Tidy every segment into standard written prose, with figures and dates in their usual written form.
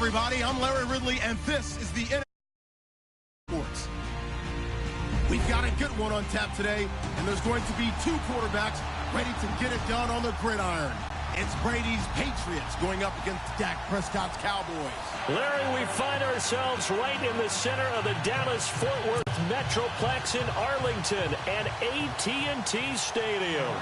everybody. I'm Larry Ridley, and this is the NFL Sports. We've got a good one on tap today, and there's going to be two quarterbacks ready to get it done on the gridiron. It's Brady's Patriots going up against Dak Prescott's Cowboys. Larry, we find ourselves right in the center of the Dallas-Fort Worth Metroplex in Arlington and AT&T Stadium.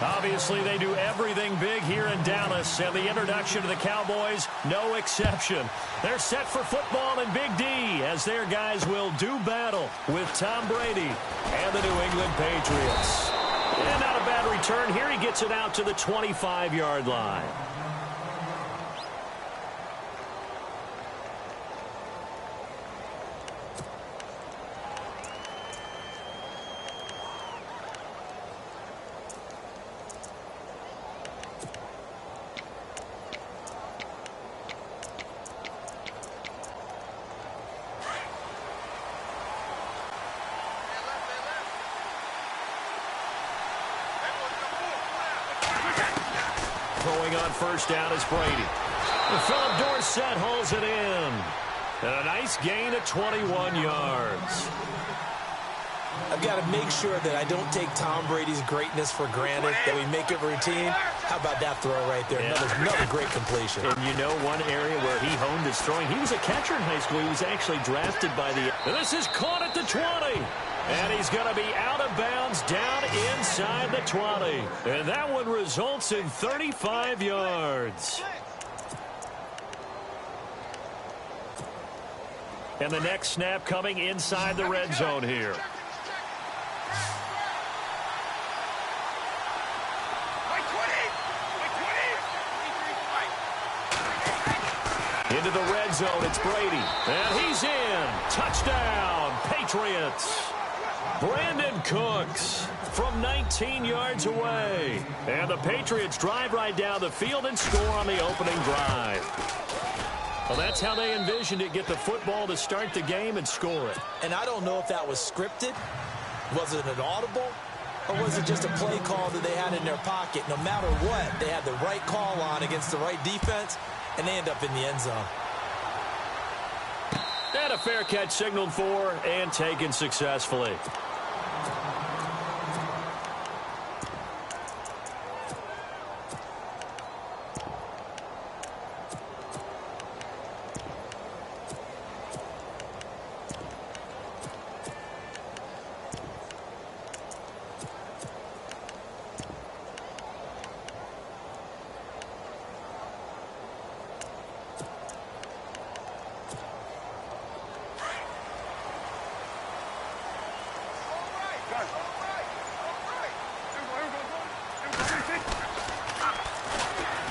Obviously, they do everything big here in Dallas, and the introduction to the Cowboys, no exception. They're set for football in Big D as their guys will do battle with Tom Brady and the New England Patriots. And not a bad return. Here he gets it out to the 25-yard line. Throwing on first down is Brady. And Philip Dorsett holds it in. And a nice gain of 21 yards. I've got to make sure that I don't take Tom Brady's greatness for granted, that we make it routine. How about that throw right there? Yeah. Another great completion. And you know one area where he honed his throwing. He was a catcher in high school. He was actually drafted by the... And this is caught at the 20. And he's going to be out of bounds down inside the 20. And that one results in 35 yards. And the next snap coming inside the red zone here. Into the red zone, it's Brady. And he's in. Touchdown, Patriots. Brandon Cooks from 19 yards away. And the Patriots drive right down the field and score on the opening drive. Well, that's how they envisioned it, get the football to start the game and score it. And I don't know if that was scripted. Was it an audible? Or was it just a play call that they had in their pocket? No matter what, they had the right call on against the right defense, and they end up in the end zone. And a fair catch signaled for and taken successfully.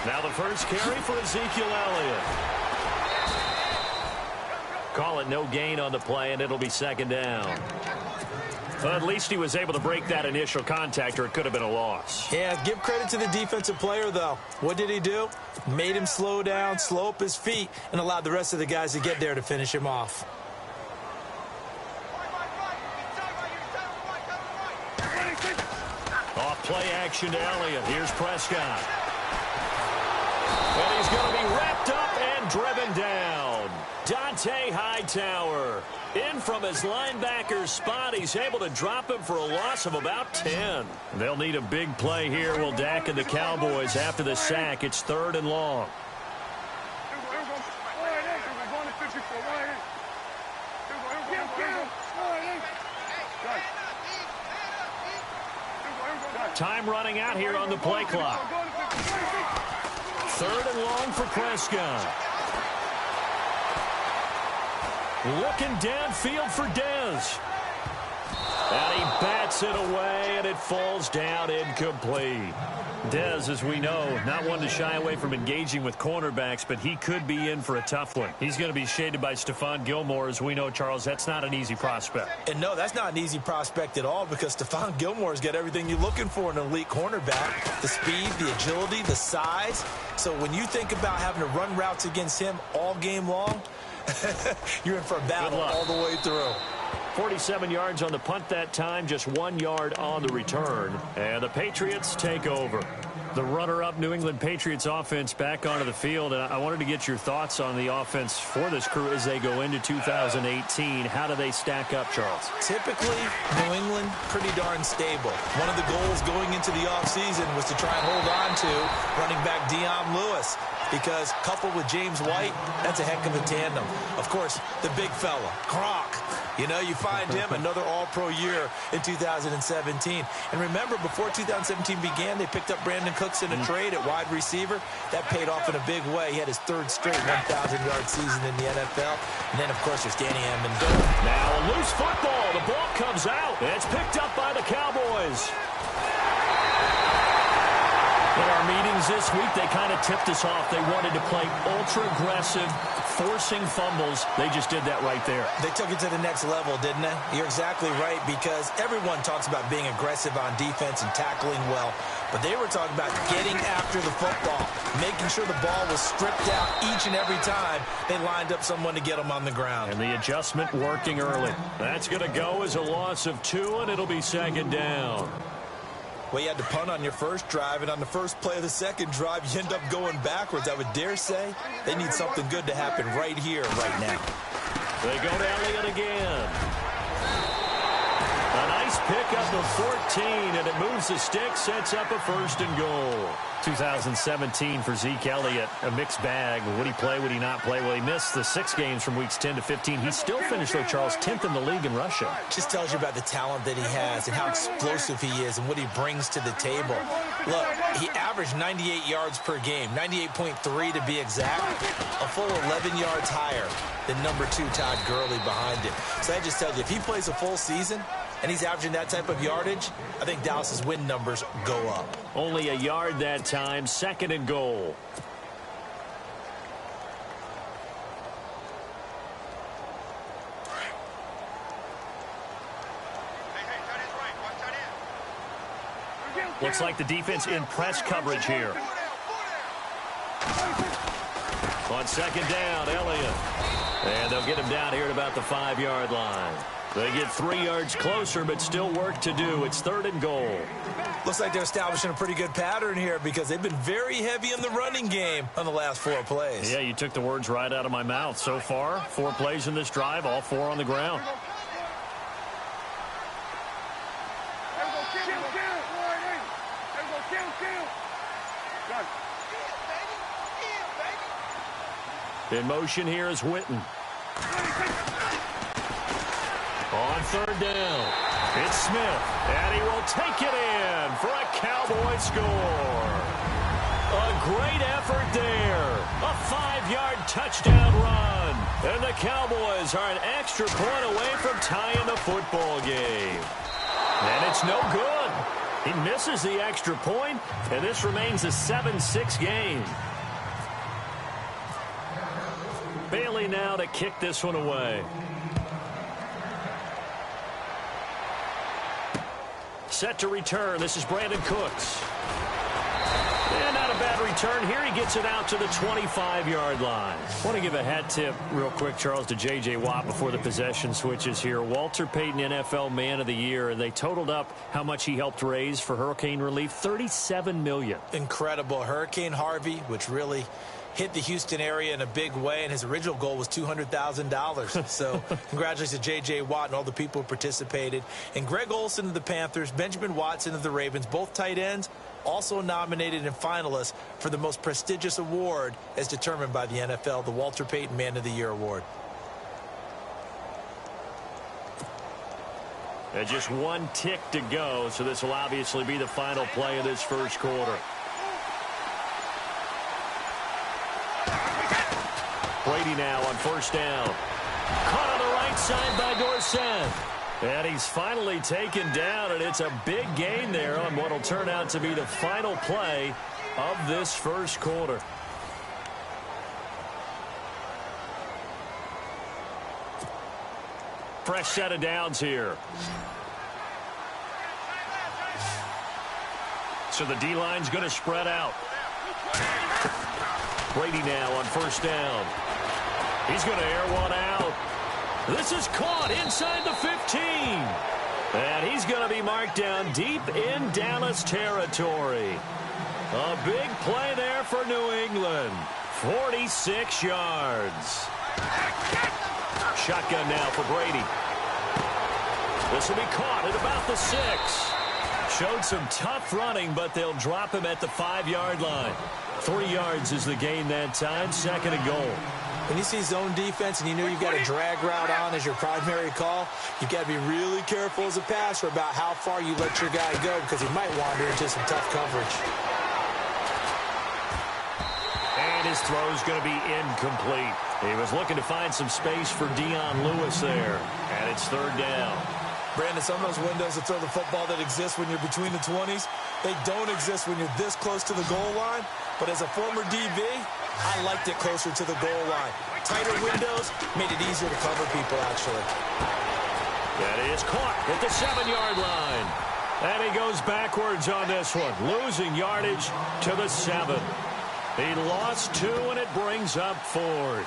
Now the first carry for Ezekiel Elliott. Call it no gain on the play, and it'll be second down. Well, at least he was able to break that initial contact, or it could have been a loss. Yeah, give credit to the defensive player, though. What did he do? Made him slow down, slow up his feet, and allowed the rest of the guys to get there to finish him off. Off play action to Elliott. Here's Prescott. And he's going to be wrapped up and driven down. Dante Hightower in from his linebacker spot. He's able to drop him for a loss of about 10. They'll need a big play here, will Dak and the Cowboys after the sack. It's 3rd and long. Time running out here on the play clock. 3rd and long for Prescott. Looking downfield for Dez. And he bats it away, and it falls down incomplete. Dez, as we know, not one to shy away from engaging with cornerbacks, but he could be in for a tough one. He's going to be shaded by Stephon Gilmore, as we know, Charles. That's not an easy prospect. And no, that's not an easy prospect at all, because Stephon Gilmore's got everything you're looking for in an elite cornerback. The speed, the agility, the size. So when you think about having to run routes against him all game long, you're in for a battle all the way through. 47 yards on the punt that time, just 1 yard on the return. And the Patriots take over. The runner-up New England Patriots offense back onto the field. And I wanted to get your thoughts on the offense for this crew as they go into 2018. How do they stack up, Charles? Typically, New England, pretty darn stable. One of the goals going into the offseason was to try and hold on to running back Dion Lewis, because coupled with James White, that's a heck of a tandem. Of course, the big fella, Gronk. You know, you find him another all-pro year in 2017. And remember, before 2017 began, they picked up Brandon Cooks in a trade at wide receiver. That paid off in a big way. He had his third straight 1,000-yard season in the NFL. And then, of course, there's Danny Amendola. Now a loose football. The ball comes out. It's picked up by the Cowboys. In our meetings this week, they kind of tipped us off. They wanted to play ultra-aggressive, forcing fumbles. They just did that right there. They took it to the next level, didn't they? You're exactly right, because everyone talks about being aggressive on defense and tackling well. But they were talking about getting after the football, making sure the ball was stripped out each and every time they lined up someone to get them on the ground. And the adjustment working early. That's going to go as a loss of 2, and it'll be second down. Well, you had to punt on your first drive, and on the first play of the second drive, you end up going backwards. I would dare say they need something good to happen right here, right now. They go to Elliott again. A nice pickup of 14, and it moves the stick, sets up a 1st and goal. 2017 for Zeke Elliott, a mixed bag. Would he play, would he not play? Well, he missed the 6 games from weeks 10 to 15. He still finished, though, Charles, 10th in the league in rushing. Just tells you about the talent that he has and how explosive he is and what he brings to the table. Look, he averaged 98 yards per game, 98.3 to be exact, a full 11 yards higher than number 2 Todd Gurley behind him. So that just tells you, if he plays a full season and he's averaging that type of yardage, I think Dallas's win numbers go up. Only a yard that time, 2nd and goal. Looks like the defense in press coverage here. On 2nd down, Elliott. And they'll get him down here at about the 5-yard line. They get 3 yards closer, but still work to do. It's 3rd and goal. Looks like they're establishing a pretty good pattern here, because they've been very heavy in the running game on the last 4 plays. Yeah, you took the words right out of my mouth. So far, 4 plays in this drive, all 4 on the ground. In motion here is Witten. On 3rd down, it's Smith, and he will take it in for a Cowboy score. A great effort there. A 5-yard touchdown run. And the Cowboys are an extra point away from tying the football game. And it's no good. He misses the extra point, and this remains a 7-6 game. Bailey now to kick this one away. Set to return. This is Brandon Cooks. And not a bad return here. He gets it out to the 25-yard line. I want to give a hat tip real quick, Charles, to J.J. Watt before the possession switches here. Walter Payton, NFL Man of the Year, and they totaled up how much he helped raise for hurricane relief, $37 million. Incredible. Hurricane Harvey, which really hit the Houston area in a big way, and his original goal was $200,000. So congratulations to J.J. Watt and all the people who participated. And Greg Olsen of the Panthers, Benjamin Watson of the Ravens, both tight ends, also nominated and finalists for the most prestigious award as determined by the NFL, the Walter Payton Man of the Year Award. And just 1 tick to go, so this will obviously be the final play of this first quarter. Brady now on 1st down. Caught on the right side by Dorsett. And he's finally taken down, and it's a big gain there on what will turn out to be the final play of this first quarter. Fresh set of downs here. So the D-line's going to spread out. Brady now on 1st down. He's going to air one out. This is caught inside the 15. And he's going to be marked down deep in Dallas territory. A big play there for New England. 46 yards. Shotgun now for Brady. This will be caught at about the 6. Showed some tough running, but they'll drop him at the 5-yard line. 3 yards is the gain that time. 2nd and goal. When you see zone defense and you know you've got a drag route on as your primary call, you've got to be really careful as a passer about how far you let your guy go because he might wander into some tough coverage. And his throw is going to be incomplete. He was looking to find some space for Dion Lewis there. And it's 3rd down. Brandon, some of those windows to throw the football that exist when you're between the 20s, they don't exist when you're this close to the goal line. But as a former DB, I liked it closer to the goal line. Tighter windows made it easier to cover people, actually. That is caught at the 7-yard line. And he goes backwards on this one, losing yardage to the 7. He lost 2, and it brings up 4th.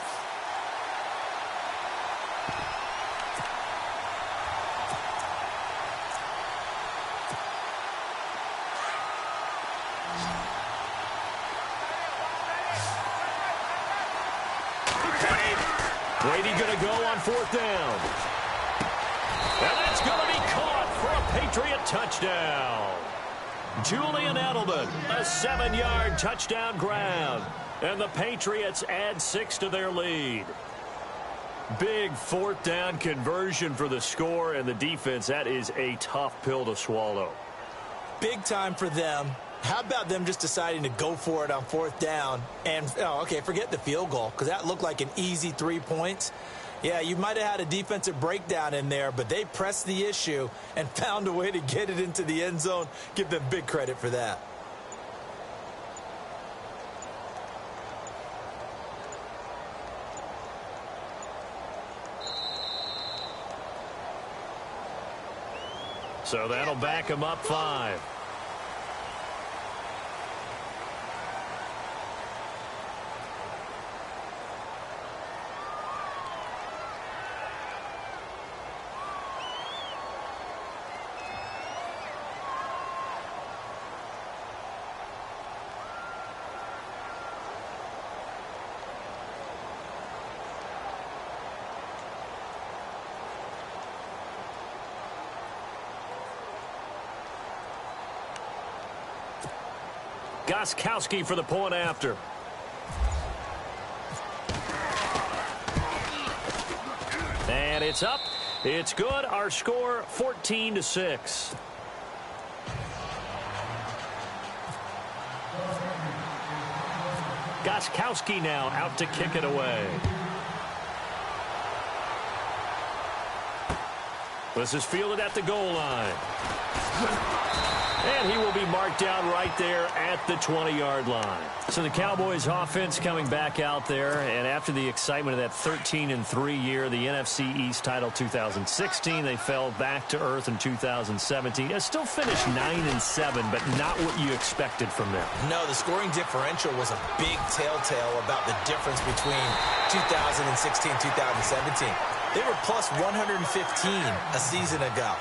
Brady going to go on 4th down. And that's going to be caught for a Patriot touchdown. Julian Edelman, a 7-yard touchdown grab. And the Patriots add 6 to their lead. Big 4th down conversion for the score and the defense. That is a tough pill to swallow. Big time for them. How about them just deciding to go for it on 4th down? And, okay, forget the field goal, because that looked like an easy 3 points. Yeah, you might have had a defensive breakdown in there, but they pressed the issue and found a way to get it into the end zone. Give them big credit for that. So that'll back them up 5. Gostkowski for the point after. And it's up. It's good. Our score 14-6. Gostkowski now out to kick it away. This is fielded at the goal line. And he will be marked down right there at the 20-yard line. So the Cowboys offense coming back out there, and after the excitement of that 13-3 year, the NFC East title 2016, they fell back to earth in 2017. They still finished 9-7, but not what you expected from them. No, the scoring differential was a big telltale about the difference between 2016 and 2017. They were plus 115 a season ago.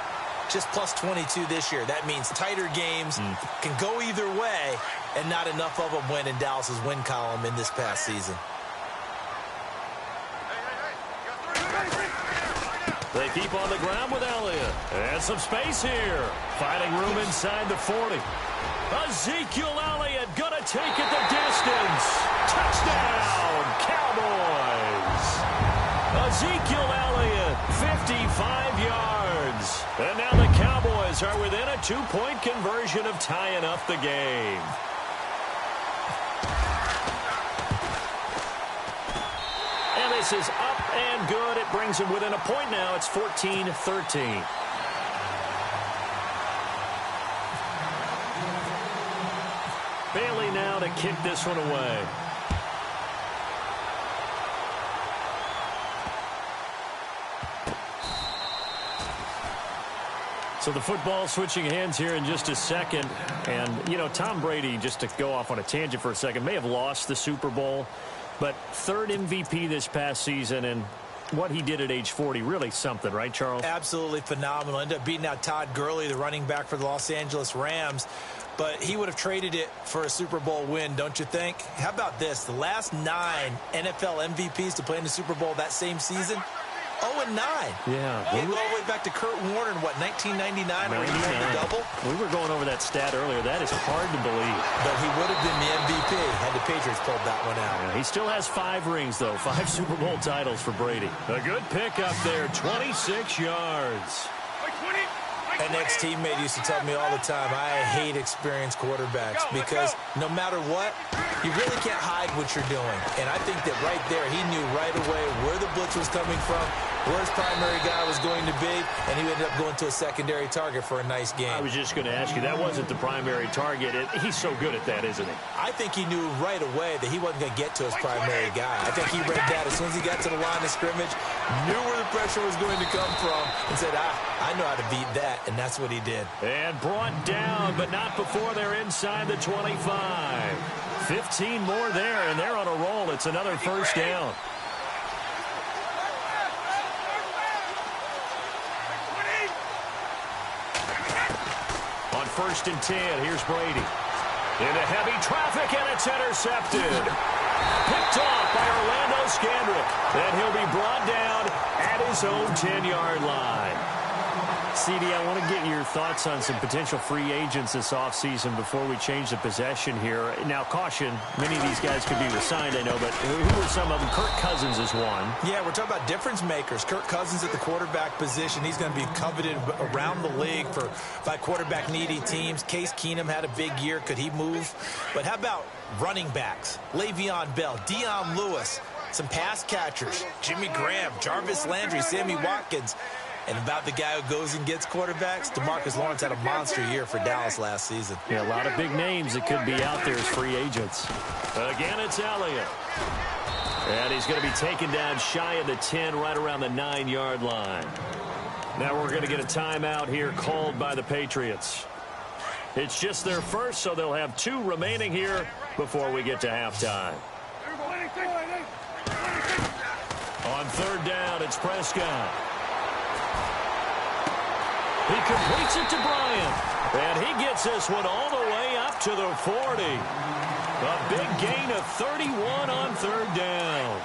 Just plus 22 this year. That means tighter games can go either way, and not enough of them win in Dallas's win column in this past season. They keep on the ground with Elliott. And some space here. Finding room inside the 40. Ezekiel Elliott gonna take it the distance. Touchdown, Cowboys. Ezekiel Elliott, 55 yards. And now the Cowboys are within a 2-point conversion of tying up the game. And this is up and good. It brings them within a point now. It's 14-13. Bailey now to kick this one away. So the football switching hands here in just a second. And, you know, Tom Brady, just to go off on a tangent for a second, may have lost the Super Bowl, but 3rd MVP this past season, and what he did at age 40, really something, right, Charles? Absolutely phenomenal. Ended up beating out Todd Gurley, the running back for the Los Angeles Rams. but he would have traded it for a Super Bowl win, don't you think? How about this? The last 9 NFL MVPs to play in the Super Bowl that same season, 0-9. Yeah. We go all the way back to Kurt Warner in, what, 1999, where he won the double? We were going over that stat earlier. That is hard to believe. But he would have been the MVP had the Patriots pulled that one out. Yeah, he still has 5 rings, though. 5 Super Bowl titles for Brady. A good pickup there, 26 yards. An ex-teammate used to tell me all the time, I hate experienced quarterbacks because no matter what, you really can't hide what you're doing. And I think that right there, he knew right away where the blitz was coming from, where his primary guy was going to be, and he ended up going to a secondary target for a nice game. I was just going to ask you, that wasn't the primary target. He's so good at that, isn't he? I think he knew right away that he wasn't going to get to his primary guy. I think he read that as soon as he got to the line of scrimmage, knew where the pressure was going to come from, and said, I know how to beat that, and that's what he did. And brought down, but not before they're inside the 25. 15 more there, and they're on a roll. It's another first down. On 1st and 10, here's Brady. Into heavy traffic, and it's intercepted. Picked off by Orlando Scandrick. And he'll be brought down at his own 10-yard line. CD, I want to get your thoughts on some potential free agents this offseason before we change the possession here. Now, caution, many of these guys could be resigned, I know, but who are some of them? Kirk Cousins is one. Yeah, we're talking about difference makers. Kirk Cousins at the quarterback position. He's going to be coveted around the league by quarterback-needy teams. Case Keenum had a big year. Could he move? But how about running backs? Le'Veon Bell, Dion Lewis, some pass catchers, Jimmy Graham, Jarvis Landry, Sammy Watkins. And about the guy who goes and gets quarterbacks, DeMarcus Lawrence had a monster year for Dallas last season. Yeah, a lot of big names that could be out there as free agents. Again, it's Elliott. And he's going to be taken down shy of the 10, right around the 9-yard line. Now we're going to get a timeout here called by the Patriots. It's just their first, so they'll have 2 remaining here before we get to halftime. On 3rd down, it's Prescott. He completes it to Bryant, and he gets this one all the way up to the 40. A big gain of 31 on 3rd down.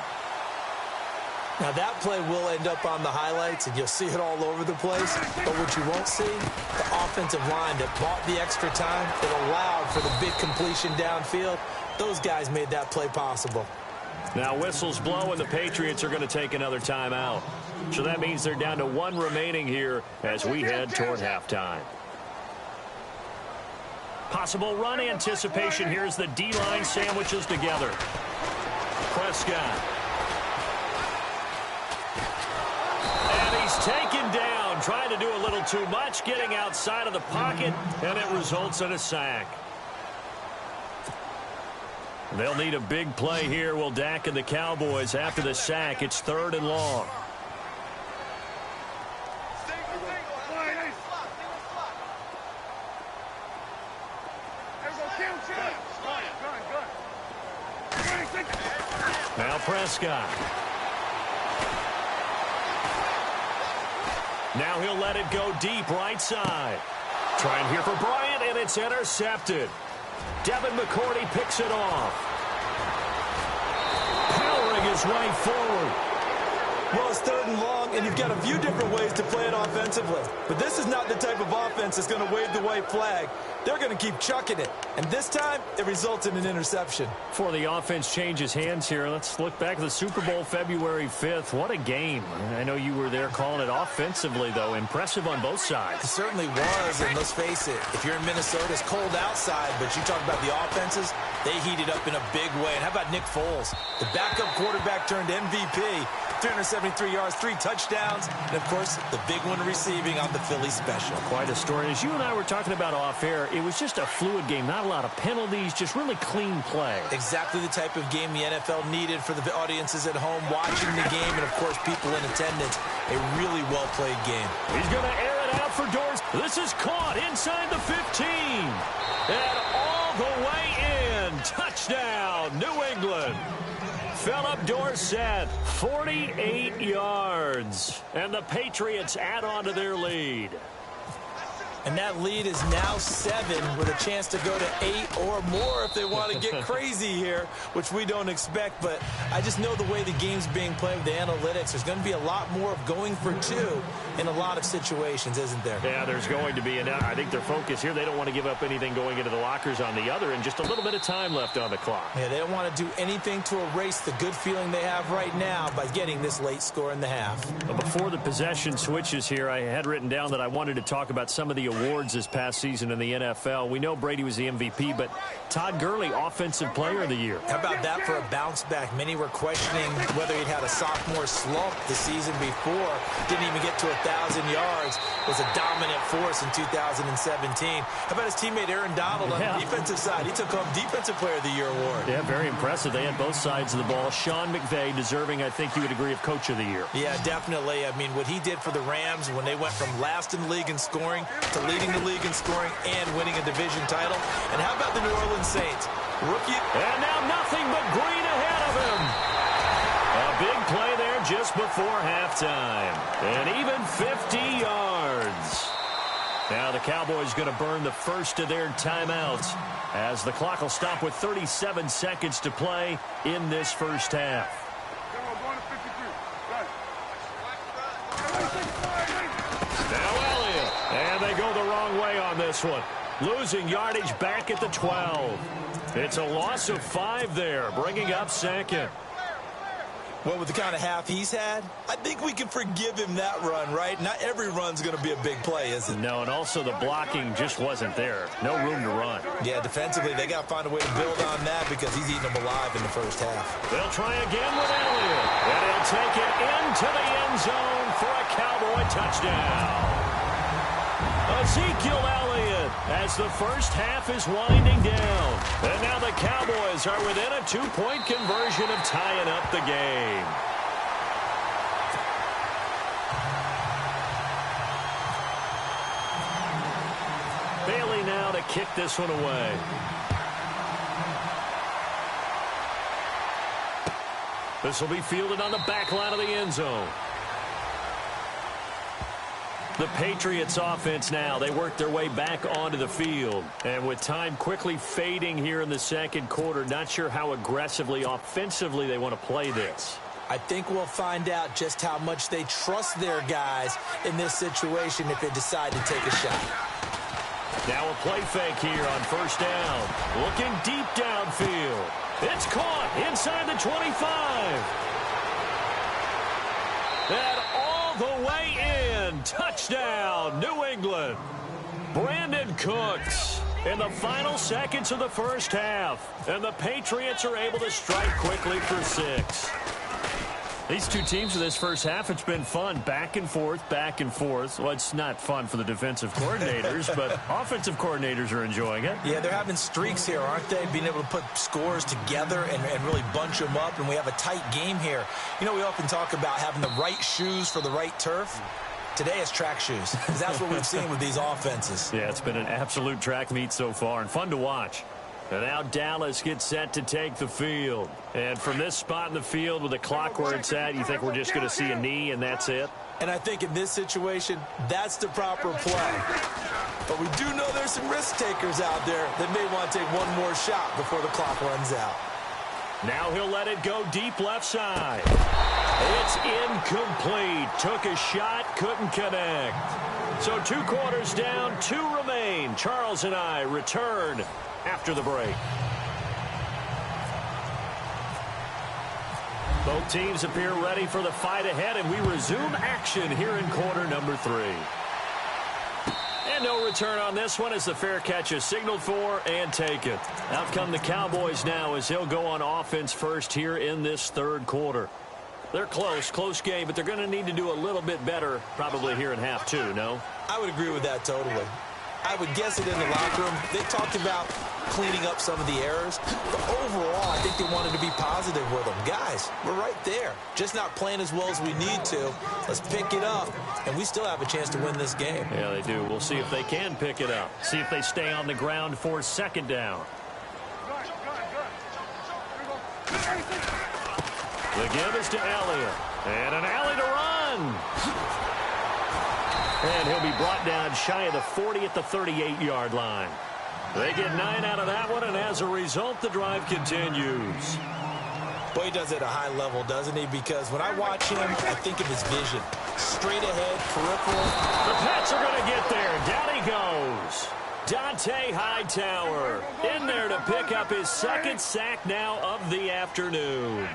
Now, that play will end up on the highlights, and you'll see it all over the place. But what you won't see, the offensive line that bought the extra time, that allowed for the big completion downfield, those guys made that play possible. Now, whistles blow, and the Patriots are going to take another timeout. So that means they're down to 1 remaining here as we head toward halftime. Possible run anticipation. Here's the D-line sandwiches together. Prescott. And he's taken down, trying to do a little too much, getting outside of the pocket, and it results in a sack. They'll need a big play here. Will Dak and the Cowboys after the sack. It's 3rd and long. Now Prescott. Now he'll let it go deep right side. Trying here for Bryant, and it's intercepted. Devin McCourty picks it off. Powering his way forward. Well, it's 3rd and long, and you've got a few different ways to play it offensively. But this is not the type of offense that's going to wave the white flag. They're going to keep chucking it. And this time, it results in an interception. Before the offense changes hands here, let's look back at the Super Bowl February 5th. What a game. I know you were there calling it offensively, though. Impressive on both sides. It certainly was, and let's face it, if you're in Minnesota, it's cold outside, but you talk about the offenses, they heated up in a big way. And how about Nick Foles? The backup quarterback turned MVP. 373 yards, 3 touchdowns, and, of course, the big one receiving on the Philly special. Quite a story. As you and I were talking about off air, it was just a fluid game. Not a lot of penalties, just really clean play. Exactly the type of game the NFL needed for the audiences at home watching the game and, of course, people in attendance. A really well-played game. He's going to air it out for Dorsett. This is caught inside the 15. And all the way in. Touchdown, New England. Philip Dorsett, 48 yards. And the Patriots add on to their lead. And that lead is now 7 with a chance to go to 8 or more if they want to get crazy here, which we don't expect. But I just know the way the game's being played with the analytics, there's going to be a lot more of going for 2 in a lot of situations, isn't there? Yeah, there's going to be. And I think their focus here, they don't want to give up anything going into the lockers on the other, and just a little bit of time left on the clock. Yeah, they don't want to do anything to erase the good feeling they have right now by getting this late score in the half. Well, before the possession switches here, I had written down that I wanted to talk about some of the awards this past season in the NFL. We know Brady was the MVP, but Todd Gurley, Offensive Player of the Year. How about that for a bounce back? Many were questioning whether he'd had a sophomore slump the season before. Didn't even get to 1,000 yards. Was a dominant force in 2017. How about his teammate Aaron Donald on the defensive side? He took home Defensive Player of the Year award. Yeah, very impressive. They had both sides of the ball. Sean McVay deserving, I think you would agree, of Coach of the Year. Yeah, definitely. I mean, what he did for the Rams when they went from last in the league in scoring to leading the league in scoring and winning a division title. And how about the New Orleans Saints? Rookie. And now nothing but green ahead of him. A big play there just before halftime. And even 50 yards. Now the Cowboys going to burn the first of their timeouts as the clock will stop with 37 seconds to play in this first half. Now Elliott. And they go the wrong way on this one. Losing yardage back at the 12. It's a loss of 5 there, bringing up second. Well, with the kind of half he's had, I think we can forgive him that run, right? Not every run's going to be a big play, is it? No, and also the blocking just wasn't there. No room to run. Yeah, defensively, they got to find a way to build on that because he's eating them alive in the first half. They'll try again with Elliott. And he'll take it into the end zone for a Cowboy touchdown. Ezekiel Elliott as the first half is winding down. And now the Cowboys are within a 2-point conversion of tying up the game. Bailey now to kick this one away. This will be fielded on the back line of the end zone. The Patriots offense now, they work their way back onto the field. And with time quickly fading here in the second quarter, not sure how aggressively, offensively they want to play this. I think we'll find out just how much they trust their guys in this situation if they decide to take a shot. Now a play fake here on first down. Looking deep downfield. It's caught inside the 25. And all the way in. Touchdown, New England. Brandon Cooks in the final seconds of the first half. And the Patriots are able to strike quickly for 6. These two teams in this first half, it's been fun. Back and forth, back and forth. Well, it's not fun for the defensive coordinators, but offensive coordinators are enjoying it. Yeah, they're having streaks here, aren't they? Being able to put scores together and really bunch them up, and we have a tight game here. You know, we often talk about having the right shoes for the right turf. Today it's track shoes. That's what we've seen with these offenses. Yeah, it's been an absolute track meet so far and fun to watch. And now Dallas gets set to take the field. And from this spot in the field with the clock where it's at, you think we're just going to see a knee and that's it? And I think in this situation, that's the proper play. But we do know there's some risk takers out there that may want to take one more shot before the clock runs out. Now he'll let it go deep left side. It's incomplete. Took a shot, couldn't connect. So 2 quarters down, 2 remain. Charles and I return after the break. Both teams appear ready for the fight ahead, and we resume action here in quarter number 3. And no return on this one as the fair catch is signaled for and taken. Out come the Cowboys now as he'll go on offense first here in this third quarter. They're close game, but they're going to need to do a little bit better probably here in half 2, no? I would agree with that totally. I would guess it in the locker room. They talked about cleaning up some of the errors. But overall, I think they wanted to be positive with them. Guys, we're right there. Just not playing as well as we need to. Let's pick it up, and we still have a chance to win this game. Yeah, they do. We'll see if they can pick it up. See if they stay on the ground for second down. The give is to Elliott. And an alley to run. And he'll be brought down shy of the 40 at the 38-yard line. They get 9 out of that one, and as a result, the drive continues. Boy, he does it at a high level, doesn't he? Because when I watch him, I think of his vision. Straight ahead, peripheral. The Pats are going to get there. Down he goes. Dante Hightower in there to pick up his second sack now of the afternoon.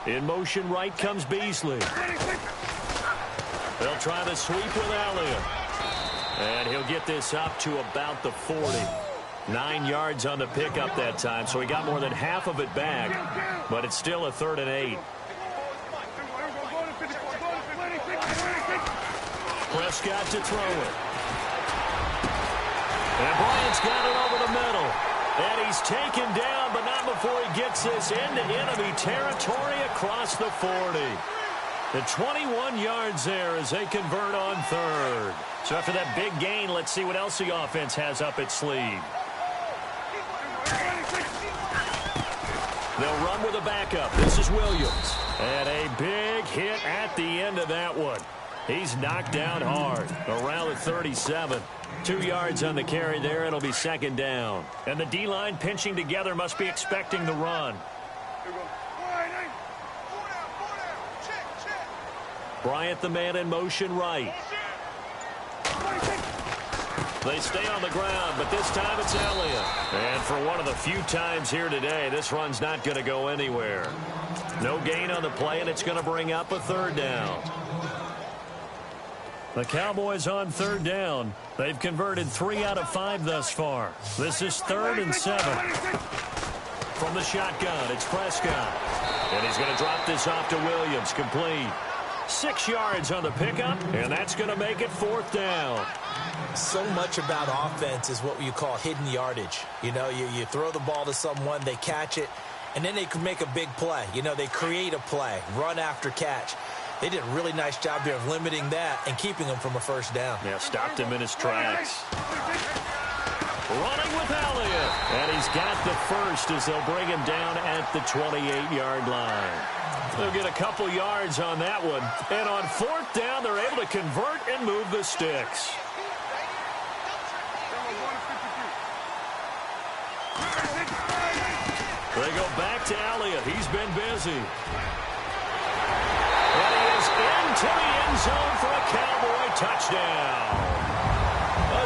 In motion right comes Beasley. They'll try the sweep with Elliott. And he'll get this up to about the 40. 9 yards on the pickup that time, so he got more than half of it back. But it's still a 3rd and 8. Prescott to throw it. And Bryant's got it over the middle. And he's taken down, but not before he gets this into enemy territory across the 40. The 21 yards there as they convert on 3rd. So after that big gain, let's see what else the offense has up its sleeve. They'll run with a backup. This is Williams. And a big hit at the end of that one. He's knocked down hard around the 37. 2 yards on the carry there. It'll be 2nd down. And the D-line pinching together must be expecting the run. Bryant the man in motion right. They stay on the ground, but this time it's Elliott. And for one of the few times here today, this run's not going to go anywhere. No gain on the play, and it's going to bring up a 3rd down. The Cowboys on 3rd down. They've converted 3 out of 5 thus far. This is 3rd and 7. From the shotgun, it's Prescott. And he's going to drop this off to Williams. Complete. 6 yards on the pickup, and that's going to make it 4th down. So much about offense is what you call hidden yardage. You know, you throw the ball to someone, they catch it, and then they can make a big play. You know, they create a play, run after catch. They did a really nice job here of limiting that and keeping him from a 1st down. Yeah, stopped him in his tracks. Running with Elliott. And he's got the first as they'll bring him down at the 28-yard line. They'll get a couple yards on that one. And on 4th down, they're able to convert and move the sticks. They go back to Elliott. He's been busy. And he is into the end zone for a Cowboy touchdown.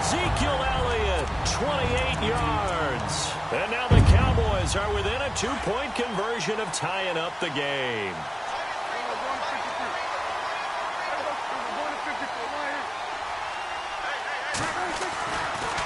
Ezekiel Elliott, 28 yards. And now the Cowboys are within a 2-point conversion of tying up the game.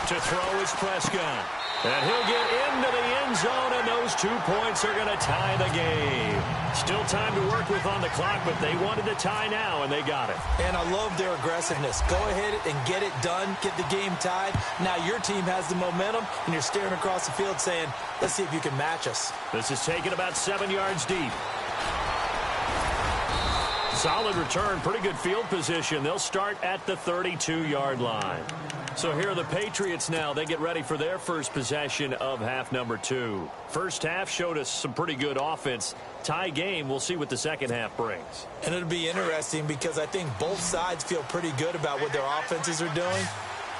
To throw is Prescott. And he'll get into the end zone, and those 2 points are going to tie the game. Still time to work with on the clock, but they wanted to tie now, and they got it. And I love their aggressiveness. Go ahead and get it done, get the game tied. Now your team has the momentum, and you're staring across the field saying, let's see if you can match us. This is taken about 7 yards deep. Solid return, pretty good field position. They'll start at the 32-yard line. So here are the Patriots now. They get ready for their first possession of half number 2. First half showed us some pretty good offense. Tie game, we'll see what the second half brings. And it'll be interesting because I think both sides feel pretty good about what their offenses are doing.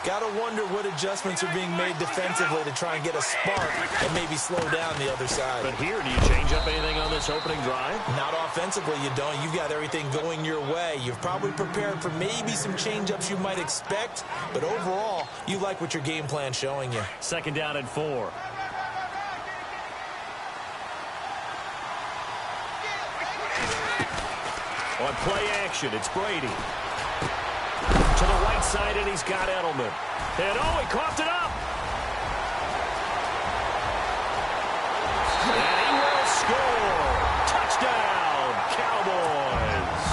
Got to wonder what adjustments are being made defensively to try and get a spark and maybe slow down the other side. But here, do you change up anything on this opening drive? Not offensively, you don't. You've got everything going your way. You've probably prepared for maybe some change-ups you might expect, but overall, you like what your game plan's showing you. 2nd down and 4. On play action, it's Brady. To the right side, and he's got Edelman. And, he coughed it up. And he will score. Touchdown, Cowboys.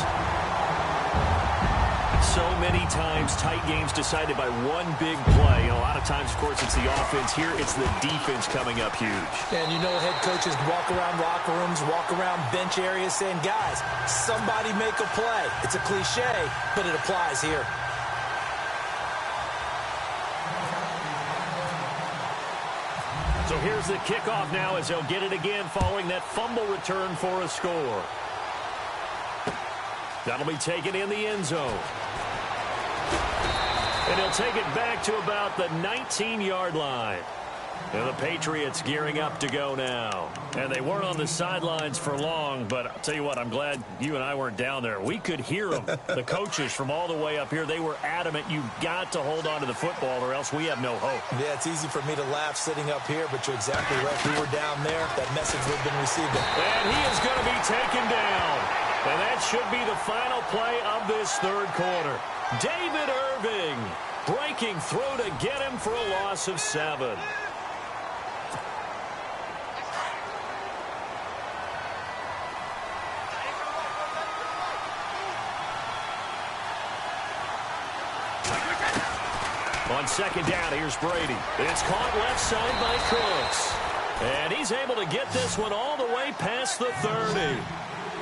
So many times, tight games decided by one big play. A lot of times, of course, it's the offense. Here, it's the defense coming up huge. And you know head coaches walk around locker rooms, walk around bench areas saying, guys, somebody make a play. It's a cliche, but it applies here. So here's the kickoff now as they'll get it again following that fumble return for a score. That'll be taken in the end zone. And he'll take it back to about the 19-yard line. And the Patriots gearing up to go now. And they weren't on the sidelines for long, but I'll tell you what, I'm glad you and I weren't down there. We could hear them. The coaches from all the way up here, they were adamant, you've got to hold on to the football or else we have no hope. Yeah, it's easy for me to laugh sitting up here, but you're exactly right. If we were down there, that message would have been received. And he is going to be taken down. And that should be the final play of this third quarter. David Irving breaking through to get him for a loss of 7. On second down, here's Brady. It's caught left side by Cooks. And he's able to get this one all the way past the 30.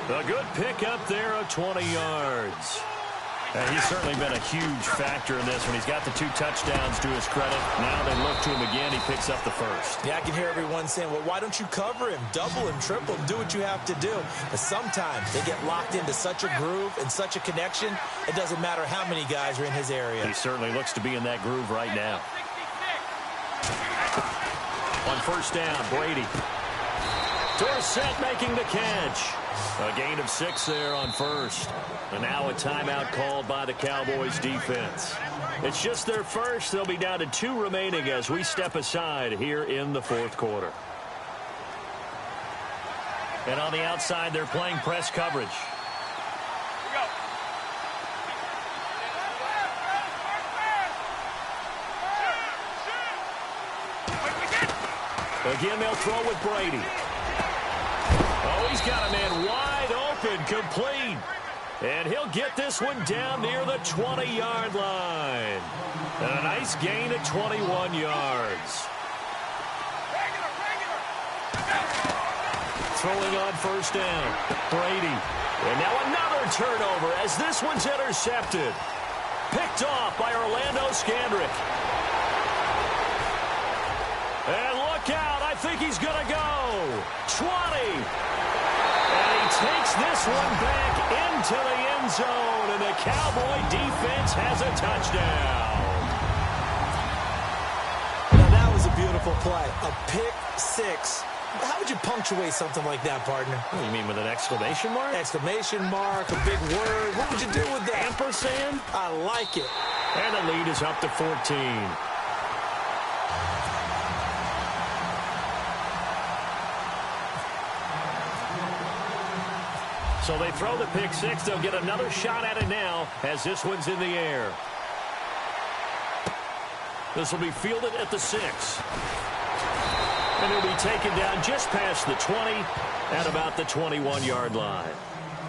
A good pick up there of 20 yards. And he's certainly been a huge factor in this one. He's got the 2 touchdowns to his credit. Now they look to him again. He picks up the first. Yeah, I can hear everyone saying, well, why don't you cover him? Double him, triple him, do what you have to do. But sometimes they get locked into such a groove and such a connection, it doesn't matter how many guys are in his area. He certainly looks to be in that groove right now. On first down, Brady. Dorsett making the catch. A gain of 6 there on first. And now a timeout called by the Cowboys defense. It's just their first. They'll be down to 2 remaining as we step aside here in the fourth quarter. And on the outside, they're playing press coverage. Again, they'll throw with Brady. Oh, he's got a man wide open, complete. And he'll get this one down near the 20-yard line. And a nice gain of 21 yards. Throwing on first down, Brady. And now another turnover as this one's intercepted. Picked off by Orlando Scandrick. And look out, I think he's going to go. 20. And he takes this one back into the end zone, and the Cowboy defense has a touchdown. Now that was a beautiful play. A pick 6. How would you punctuate something like that, partner? What do you mean, with an exclamation mark? Exclamation mark, a big word. What would you do with that? Ampersand? I like it. And the lead is up to 14. So they throw the pick 6. They'll get another shot at it now as this one's in the air. This will be fielded at the 6. And it'll be taken down just past the 20 at about the 21-yard line.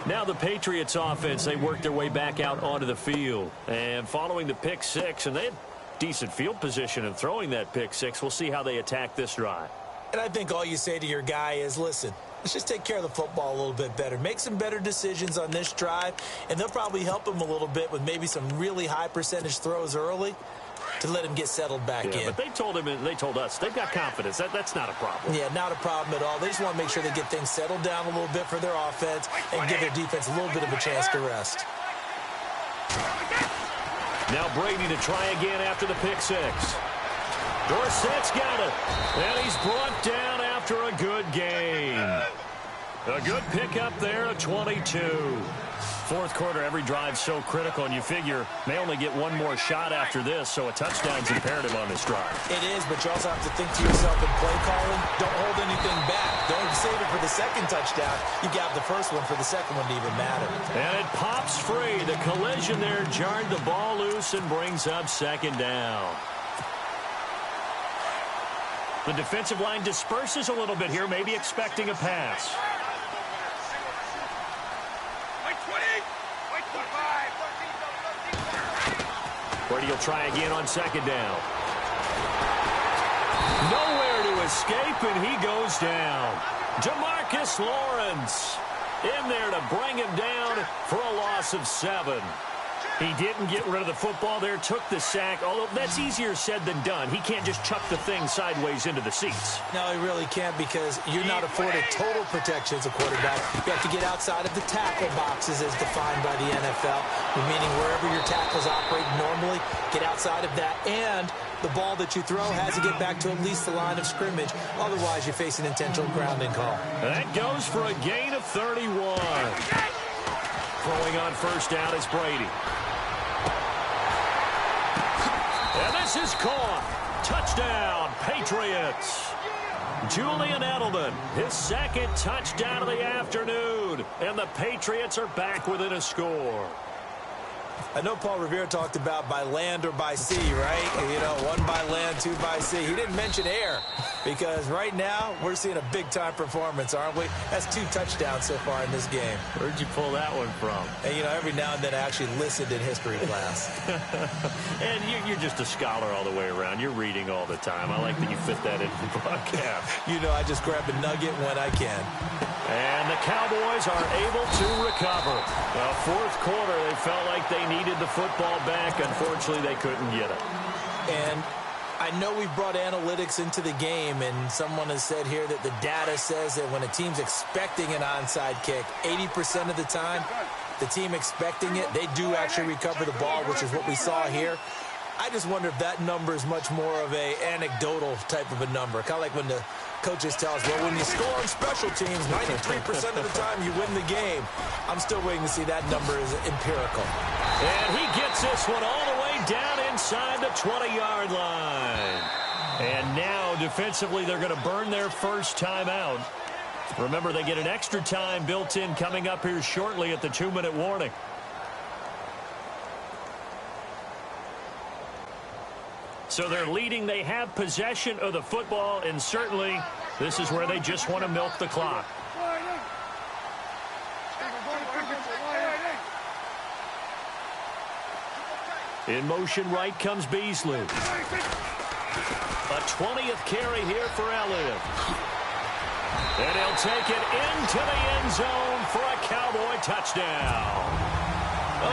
Now the Patriots offense, they work their way back out onto the field. And following the pick 6, and they had decent field position in throwing that pick 6. We'll see how they attack this drive. And I think all you say to your guy is, listen, let's just take care of the football a little bit better. Make some better decisions on this drive, and they'll probably help him a little bit with maybe some really high percentage throws early to let him get settled back in. But they told him, and they told us, they've got confidence. That's not a problem. Yeah, not a problem at all. They just want to make sure they get things settled down a little bit for their offense and give their defense a little bit of a chance to rest. Now Brady to try again after the pick 6. Dorsett's got it. And he's brought down after a good gain. A good pickup there of 22. Fourth quarter, every drive's so critical, and you figure they only get one more shot after this, so a touchdown's imperative on this drive. It is, but you also have to think to yourself in play calling, don't hold anything back. Don't save it for the second touchdown. You got the first one for the second one to even matter. And it pops free. The collision there jarred the ball loose and brings up second down. The defensive line disperses a little bit here, maybe expecting a pass. Brady will try again on second down. Nowhere to escape, and he goes down. DeMarcus Lawrence in there to bring him down for a loss of 7. He didn't get rid of the football there, took the sack, although that's easier said than done. He can't just chuck the thing sideways into the seats. No, he really can't because you're not afforded total protection as a quarterback. You have to get outside of the tackle boxes as defined by the NFL, meaning wherever your tackles operate normally, get outside of that, and the ball that you throw has to get back to at least the line of scrimmage. Otherwise, you're facing intentional grounding call. That goes for a gain of 31. Throwing on first down is Brady. And this is caught. Touchdown, Patriots. Julian Edelman, his second touchdown of the afternoon. And the Patriots are back within a score. I know Paul Revere talked about by land or by sea, right? You know, one by land, two by sea. He didn't mention air because right now we're seeing a big-time performance, aren't we? That's 2 touchdowns so far in this game. Where'd you pull that one from? And, you know, every now and then I actually listened in history class. And you're just a scholar all the way around. You're reading all the time. I like that you fit that into the broadcast. You know, I just grab a nugget when I can. And the Cowboys are able to recover. Well, fourth quarter, they felt like they needed the football back. Unfortunately, they couldn't get it. And I know we brought analytics into the game, and someone has said here that the data says that when a team's expecting an onside kick, 80% of the time, the team expecting it, they do actually recover the ball, which is what we saw here. I just wonder if that number is much more of a anecdotal type of a number. Kind of like when the coaches tell us, well, when you score on special teams, 93% of the time you win the game. I'm still waiting to see that number is empirical. And he gets this one all the way down inside the 20-yard line. And now, defensively, they're going to burn their first timeout. Remember, they get an extra time built in coming up here shortly at the 2-minute warning. So they're leading. They have possession of the football, and certainly this is where they just want to milk the clock. In motion right comes Beasley. A 20th carry here for Elliott. And he'll take it into the end zone for a Cowboy touchdown.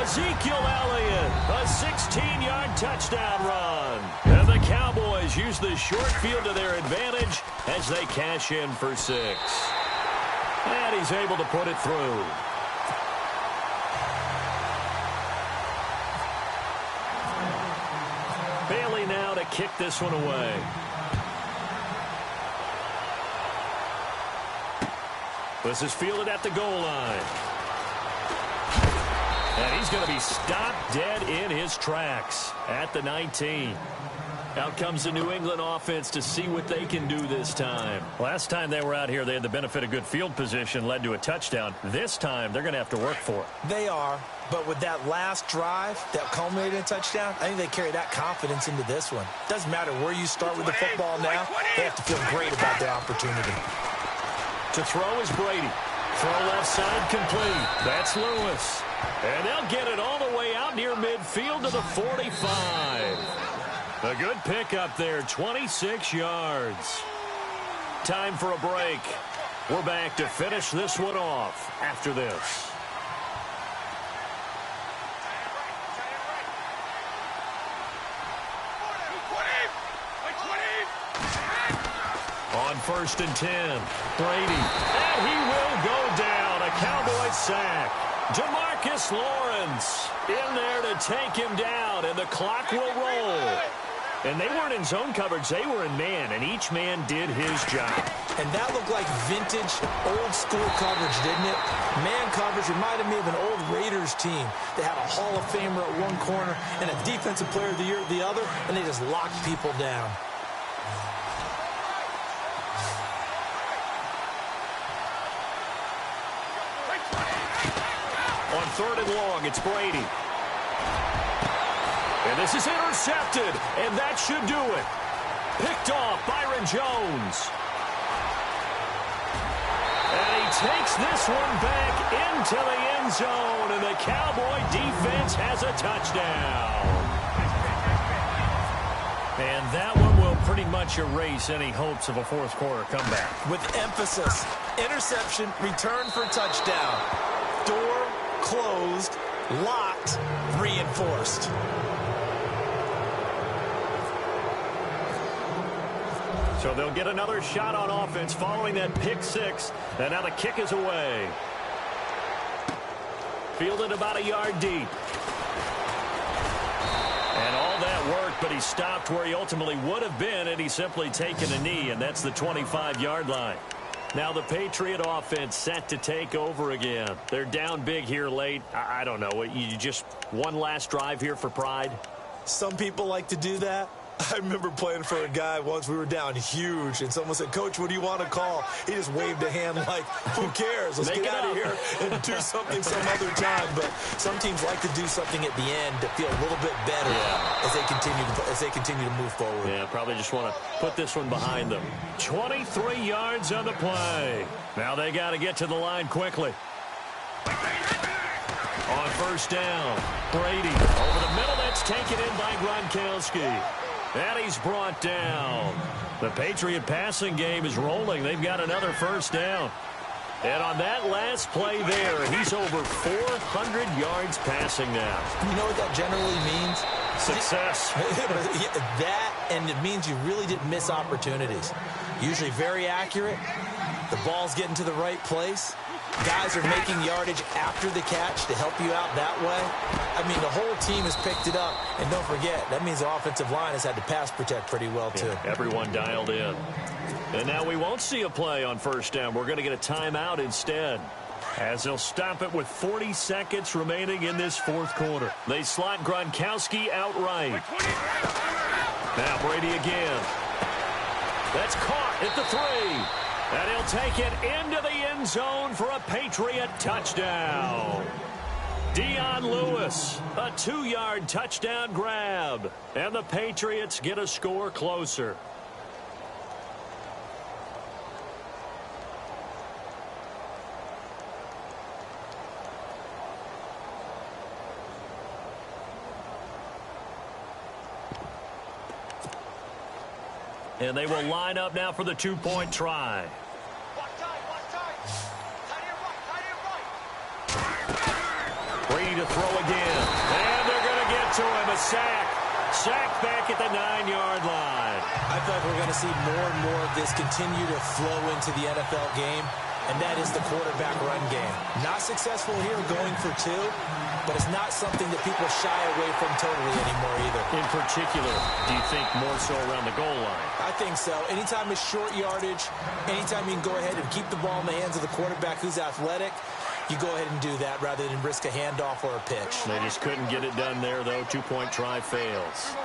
Ezekiel Elliott, a 16-yard touchdown run. And the Cowboys use the short field to their advantage as they cash in for 6. And he's able to put it through. Bailey now to kick this one away. This is fielded at the goal line. And he's going to be stopped dead in his tracks at the 19. Out comes the New England offense to see what they can do this time. Last time they were out here, they had the benefit of good field position, led to a touchdown. This time, they're going to have to work for it. They are, but with that last drive that culminated in a touchdown, I think they carry that confidence into this one. Doesn't matter where you start with the football now, they have to feel great about their opportunity. To throw is Brady. Throw left side complete. That's Lewis. And they'll get it all the way out near midfield to the 45. A good pickup there, 26 yards. Time for a break. We're back to finish this one off after this. On 1st and 10, Brady. And he will go down. A Cowboys sack. DeMarcus Lawrence in there to take him down, and the clock will roll. And they weren't in zone coverage. They were in man, and each man did his job. And that looked like vintage, old-school coverage, didn't it? Man coverage reminded me of an old Raiders team that had a Hall of Famer at one corner and a Defensive Player of the Year at the other, and they just locked people down. On 3rd and long, it's Brady. And this is intercepted, and that should do it. Picked off Byron Jones. And he takes this one back into the end zone, and the Cowboy defense has a touchdown. And that one will pretty much erase any hopes of a fourth quarter comeback. With emphasis, interception, return for touchdown. Door closed, locked, 3 reinforced. So they'll get another shot on offense following that pick six. And now the kick is away. Fielded about a yard deep. And all that work, but he stopped where he ultimately would have been, and he's simply taken a knee, and that's the 25-yard line. Now the Patriot offense set to take over again. They're down big here late. I don't know. You just one last drive here for pride? Some people like to do that. I remember playing for a guy once. We were down huge, and someone said, "Coach, what do you want to call?" He just waved a hand like, "Who cares? Let's get out of here and do something some other time." But some teams like to do something at the end to feel a little bit better as they continue to move forward. Yeah, probably just want to put this one behind them. 23 yards on the play. Now they got to get to the line quickly. On first down, Brady over the middle. That's taken in by Gronkowski. And he's brought down. The Patriot passing game is rolling. They've got another first down. And on that last play there, he's over 400 yards passing now. You know what that generally means? Success. That, and it means you really didn't miss opportunities. Usually very accurate. The ball's getting to the right place. Guys are making yardage after the catch to help you out that way. I mean, the whole team has picked it up. And don't forget, that means the offensive line has had to pass protect pretty well, too. Yeah, everyone dialed in. And now we won't see a play on first down. We're going to get a timeout instead, as they'll stop it with 40 seconds remaining in this fourth quarter. They slot Gronkowski outright. Now Brady again. That's caught at the 3. And he'll take it into the end zone for a Patriot touchdown. Dion Lewis, a 2-yard touchdown grab. And the Patriots get a score closer. And they will line up now for the two-point try. Brady to throw again. And they're going to get to him. A sack. Sack back at the 9-yard line. I feel like we're going to see more and more of this continue to flow into the NFL game, and that is the quarterback run game. Not successful here going for 2, but it's not something that people shy away from totally anymore either. In particular, do you think more so around the goal line? I think so. Anytime it's short yardage, anytime you can go ahead and keep the ball in the hands of the quarterback who's athletic, you go ahead and do that rather than risk a handoff or a pitch. They just couldn't get it done there, though. Two-point try fails.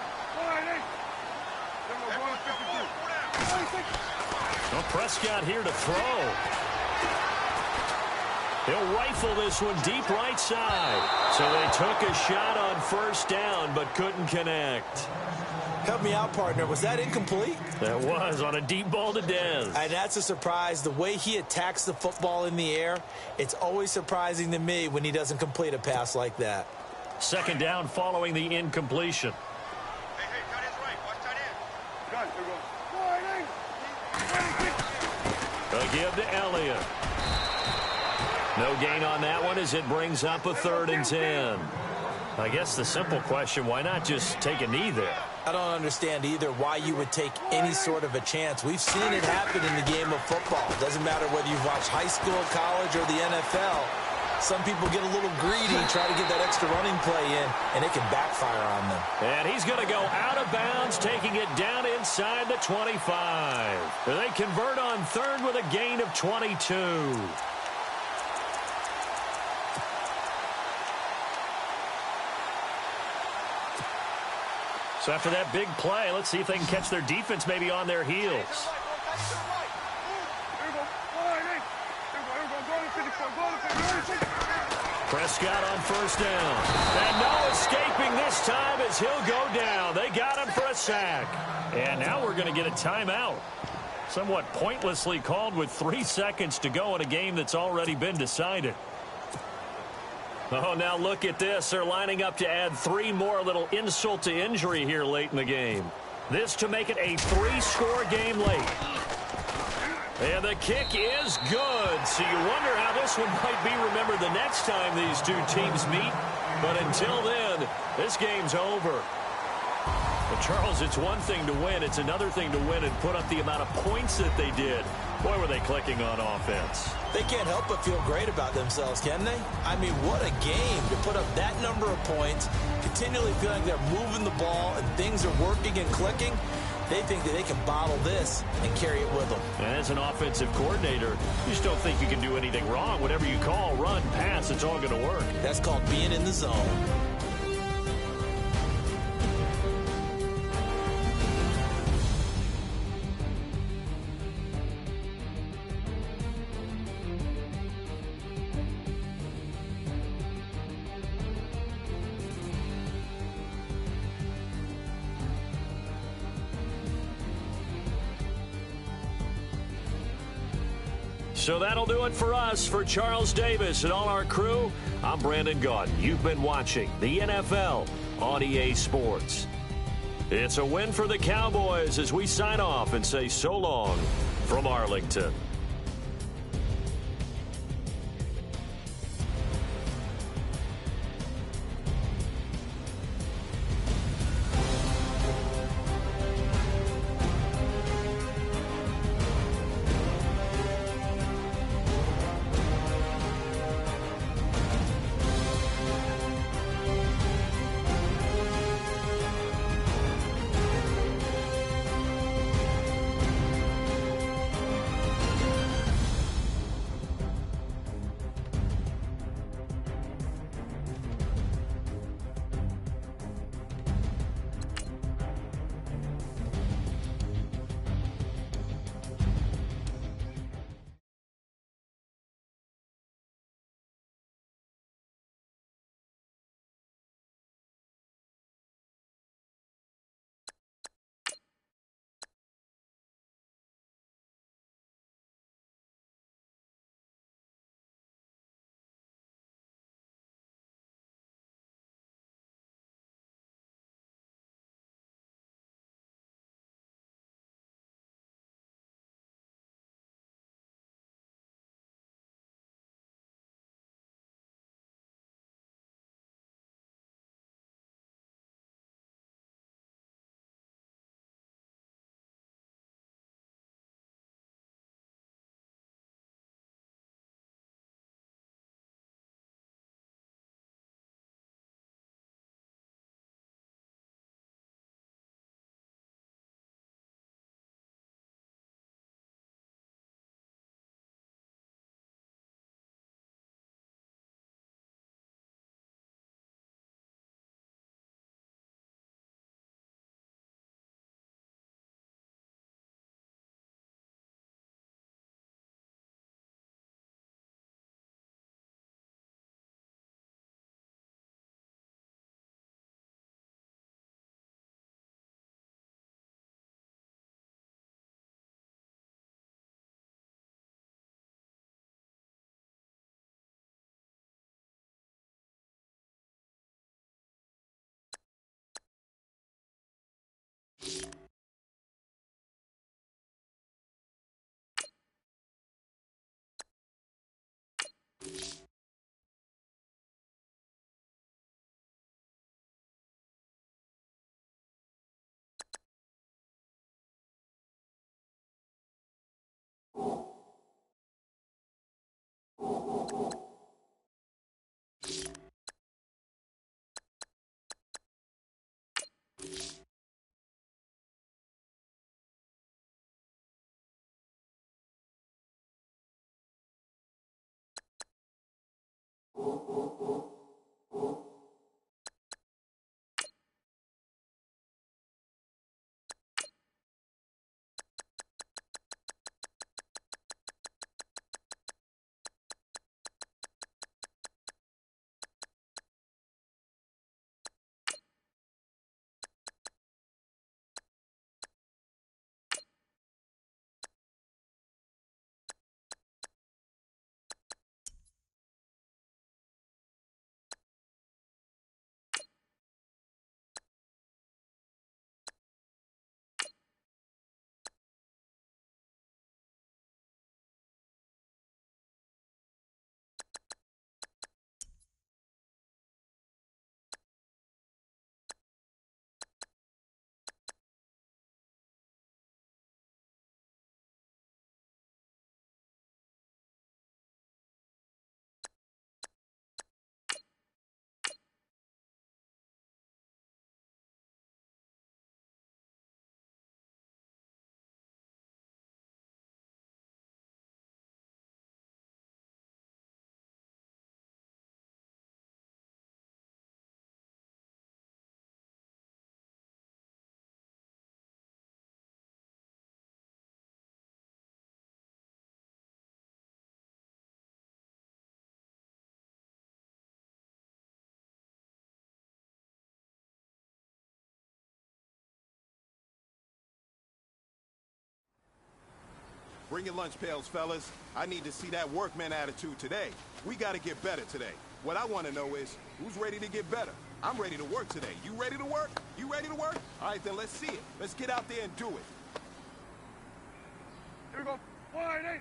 Well, Prescott here to throw. He'll rifle this one deep right side. So they took a shot on first down but couldn't connect. Help me out, partner. Was that incomplete? That was on a deep ball to Dez. And that's a surprise. The way he attacks the football in the air, it's always surprising to me when he doesn't complete a pass like that. Second down following the incompletion. Hey, tight end's right. Watch tight end. A give to Elliott. No gain on that one as it brings up a 3rd and 10. I guess the simple question, why not just take a knee there? I don't understand either why you would take any sort of a chance. We've seen it happen in the game of football. Doesn't matter whether you've watched high school, college, or the NFL. Some people get a little greedy, try to get that extra running play in, and it can backfire on them. And he's going to go out of bounds, taking it down inside the 25. They convert on 3rd with a gain of 22. So after that big play, let's see if they can catch their defense maybe on their heels. Prescott on first down. And no escaping this time as he'll go down. They got him for a sack. And now we're going to get a timeout. Somewhat pointlessly called with 3 seconds to go in a game that's already been decided. Oh, now look at this. They're lining up to add 3 more, little insult to injury here late in the game. This to make it a 3-score game late. And the kick is good. So you wonder how this one might be remembered the next time these two teams meet. But until then, this game's over. But Charles, it's one thing to win. It's another thing to win and put up the amount of points that they did. Boy, were they clicking on offense. They can't help but feel great about themselves, can they? I mean, what a game to put up that number of points, continually feeling they're moving the ball and things are working and clicking. They think that they can bottle this and carry it with them. And as an offensive coordinator, you just don't think you can do anything wrong. Whatever you call, run, pass, it's all going to work. That's called being in the zone. So that'll do it for us. For Charles Davis and all our crew, I'm Brandon Gaudin. You've been watching the NFL on EA Sports. It's a win for the Cowboys as we sign off and say so long from Arlington. Bring your lunch pails, fellas. I need to see that workman attitude today. We got to get better today. What I want to know is, who's ready to get better? I'm ready to work today. You ready to work? You ready to work? All right, then let's see it. Let's get out there and do it. Here we go. Wide eight.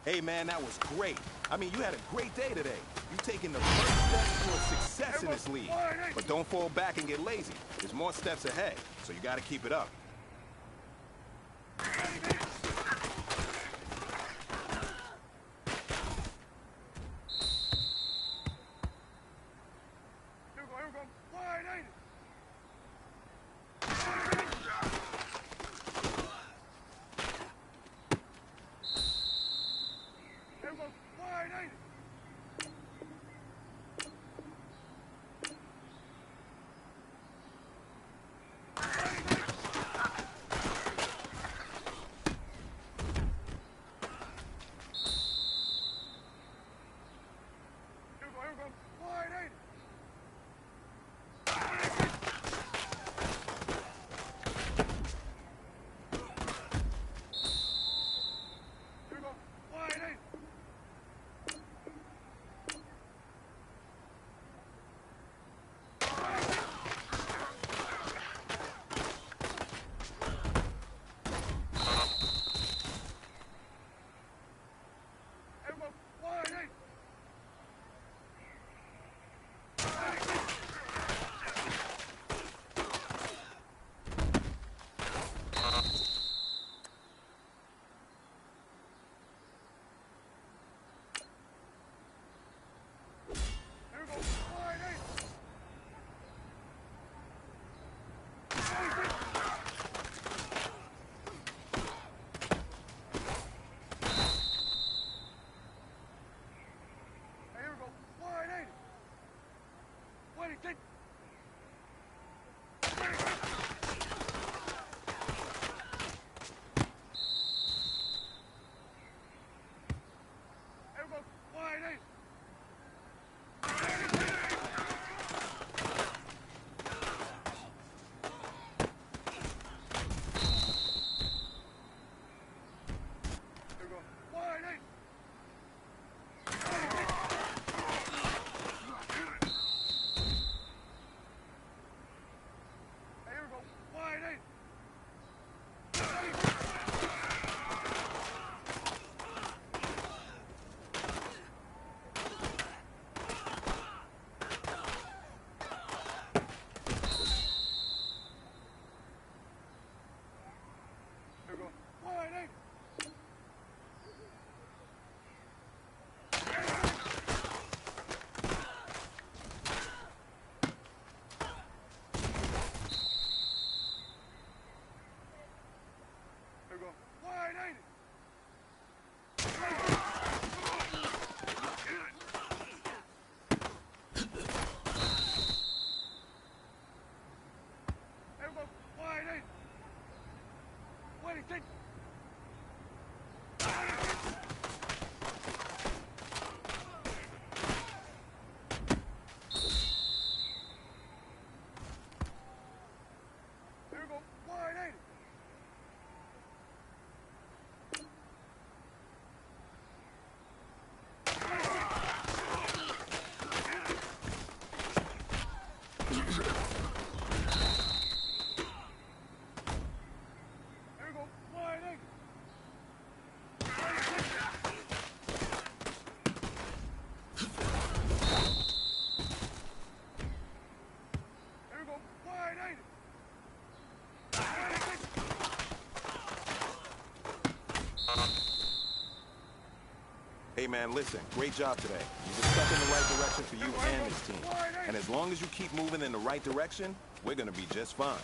Hey, man, that was great. I mean, you had a great day today. You've taken the first steps towards success in this league. But don't fall back and get lazy. There's more steps ahead, so you got to keep it up. man, listen, great job today. It was a step in the right direction for you and this team. And as long as you keep moving in the right direction, we're going to be just fine.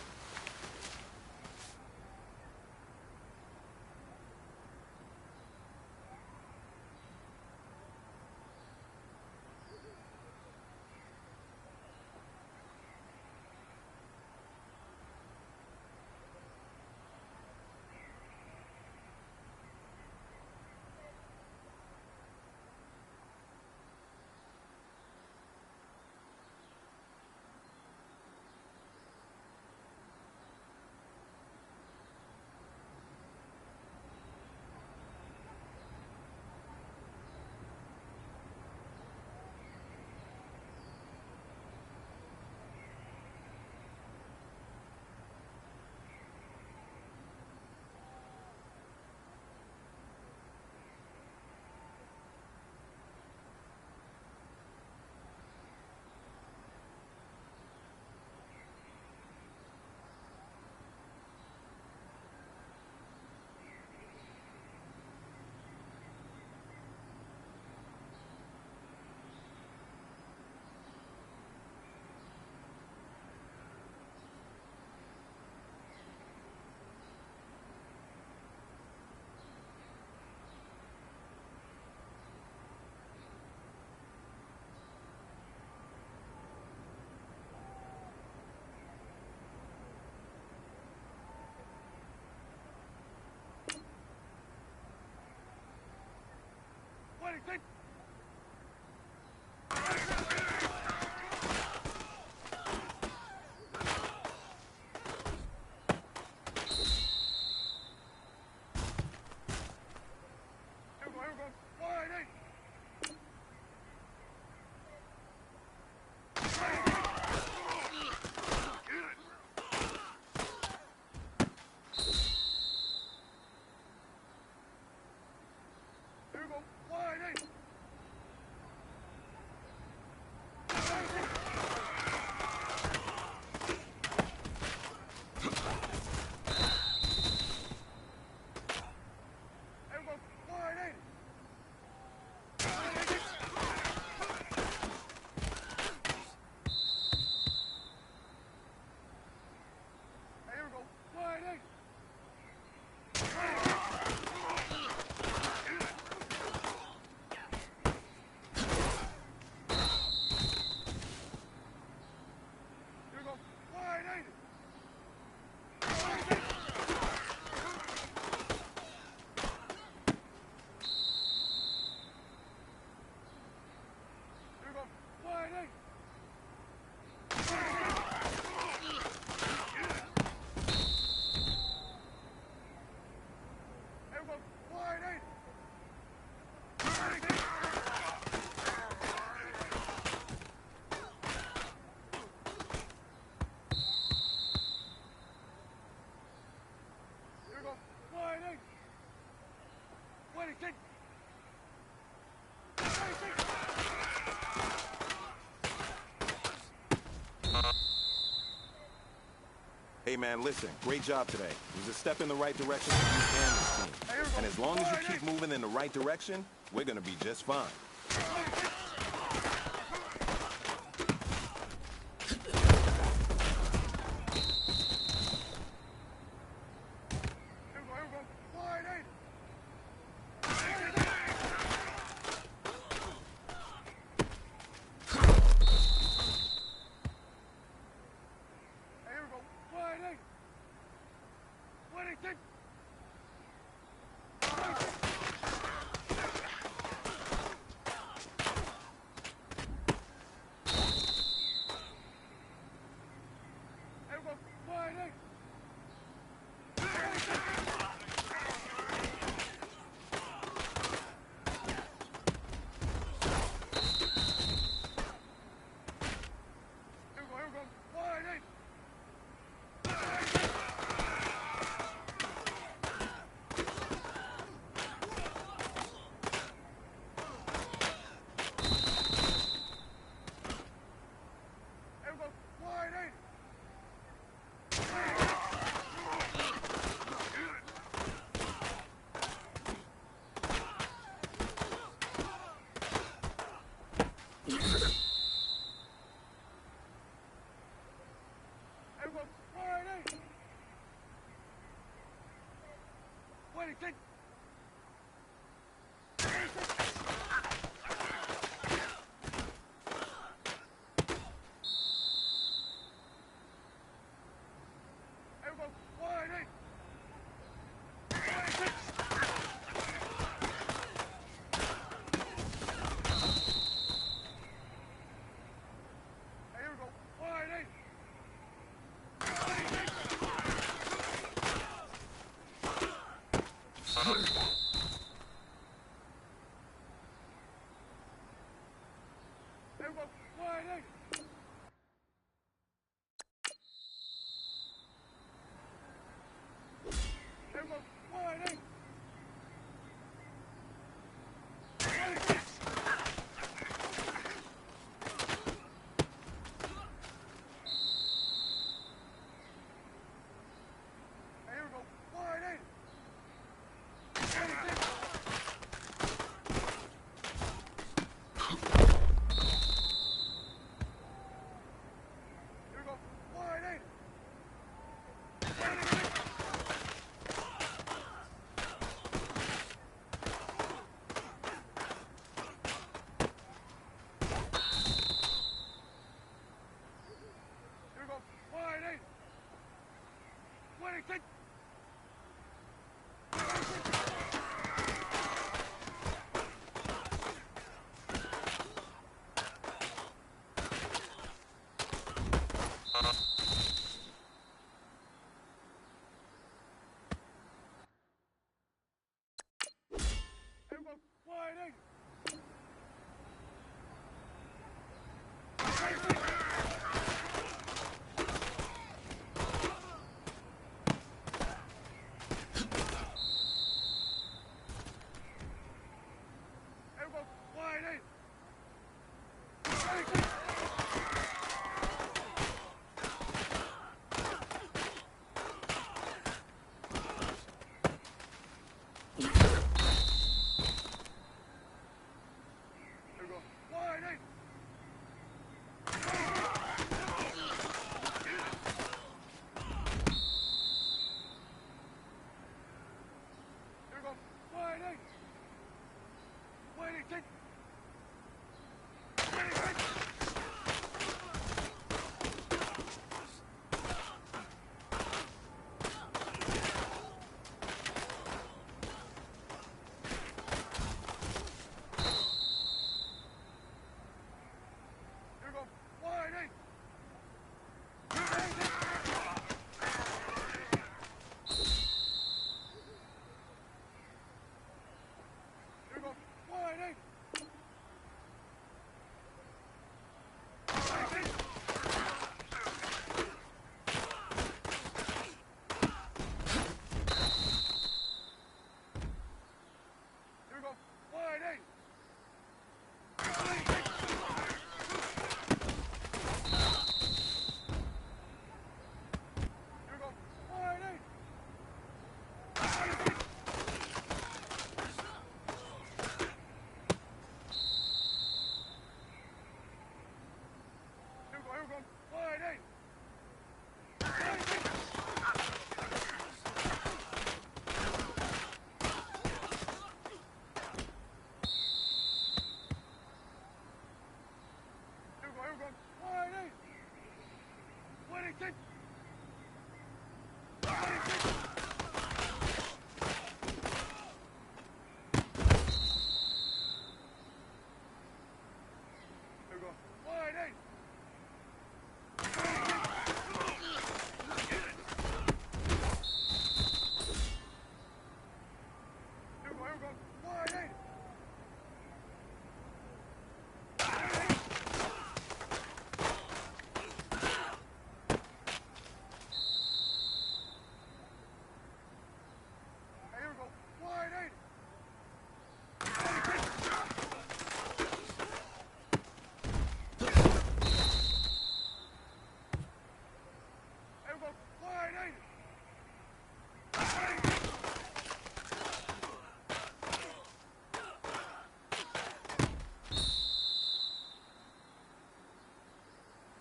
Hey, man, listen, great job today. It was a step in the right direction for you and this team. And as long as you keep moving in the right direction, we're going to be just fine.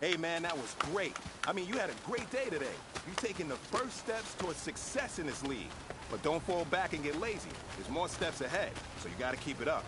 Hey, man, that was great. I mean, you had a great day today. You're taking the first steps towards success in this league. But don't fall back and get lazy. There's more steps ahead, so you got to keep it up.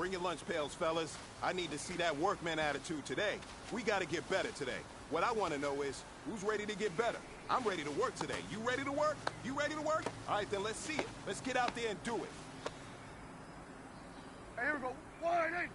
Bring your lunch pails, fellas. I need to see that workman attitude today. We got to get better today. What I want to know is, who's ready to get better? I'm ready to work today. You ready to work? You ready to work? All right, then let's see it. Let's get out there and do it. Hey, here we go. Wide in.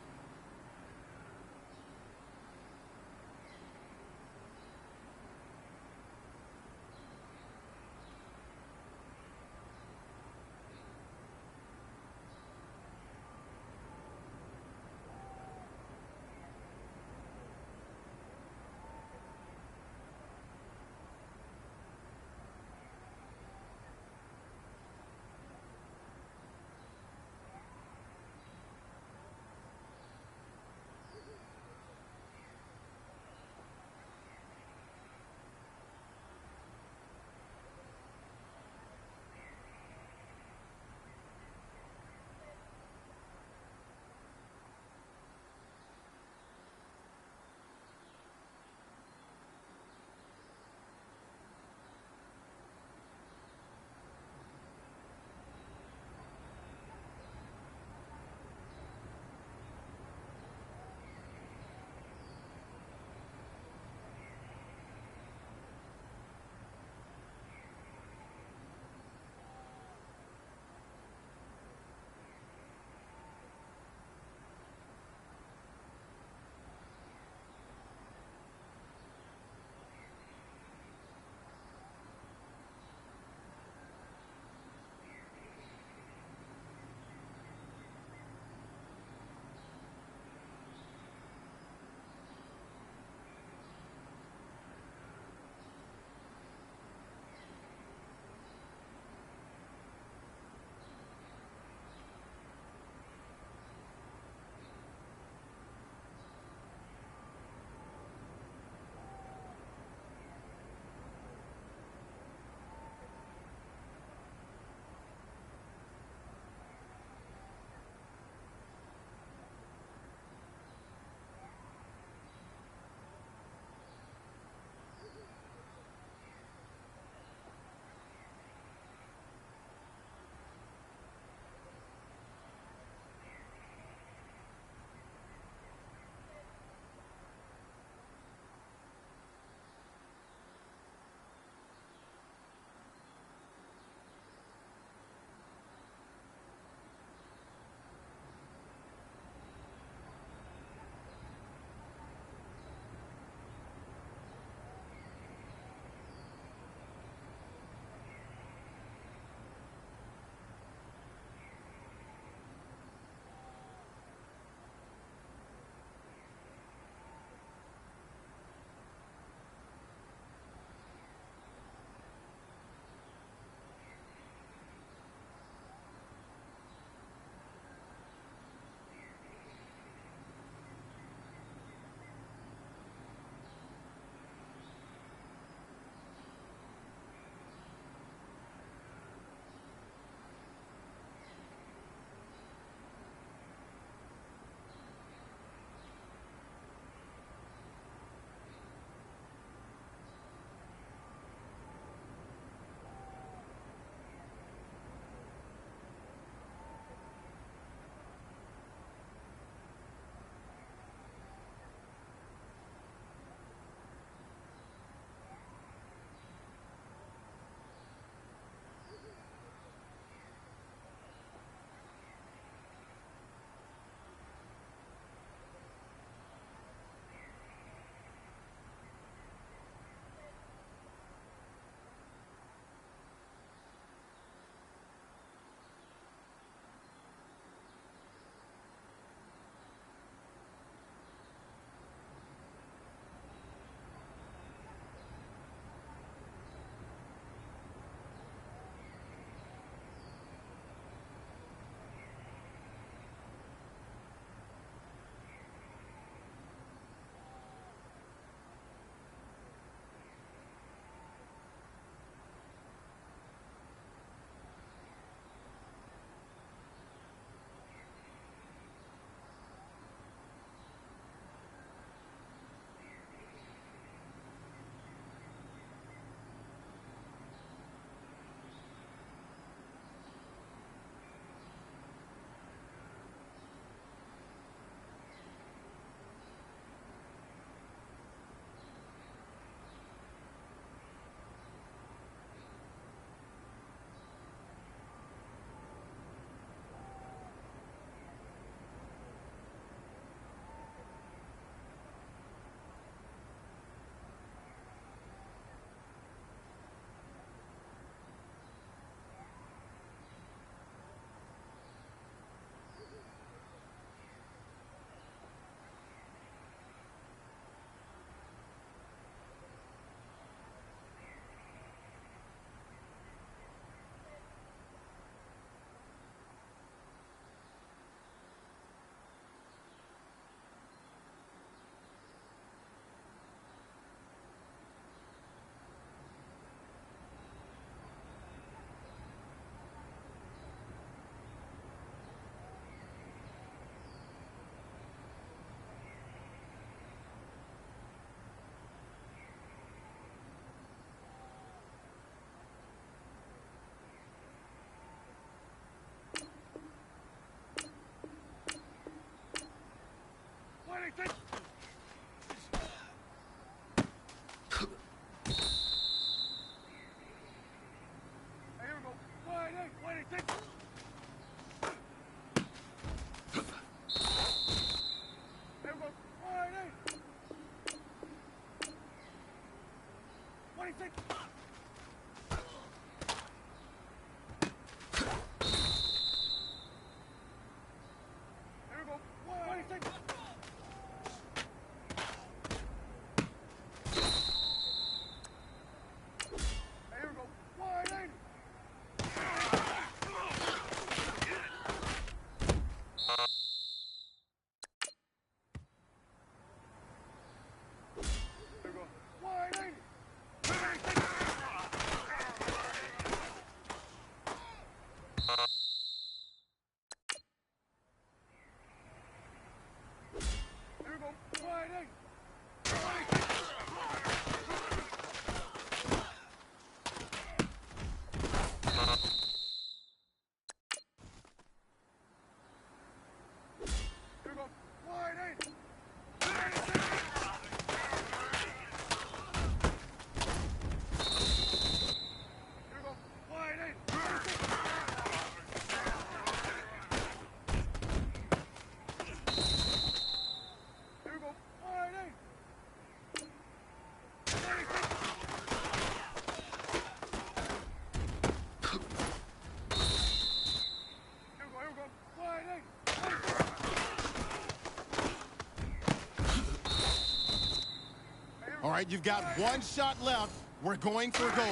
right, you've got one shot left. We're going for goal.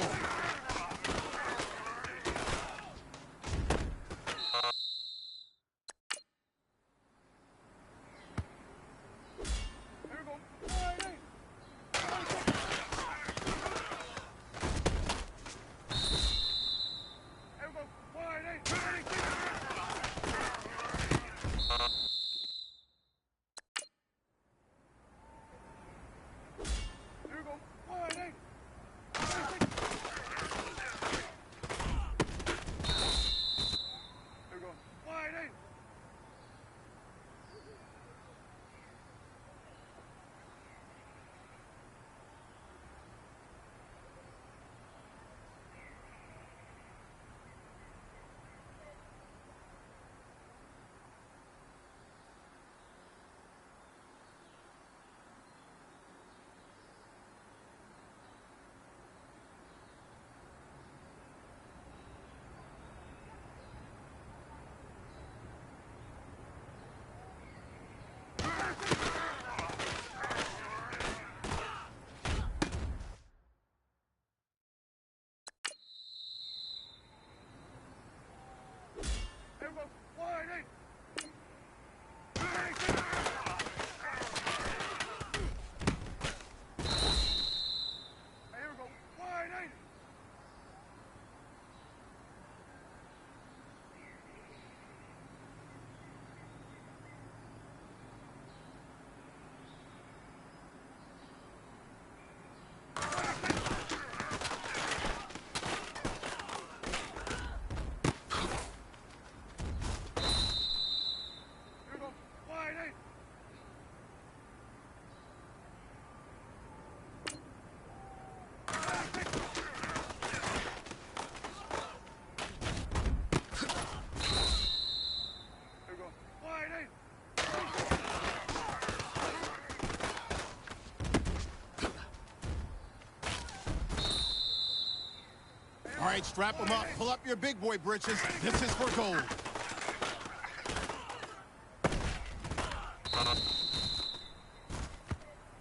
All right, strap them up. Pull up your big boy britches. This is for gold.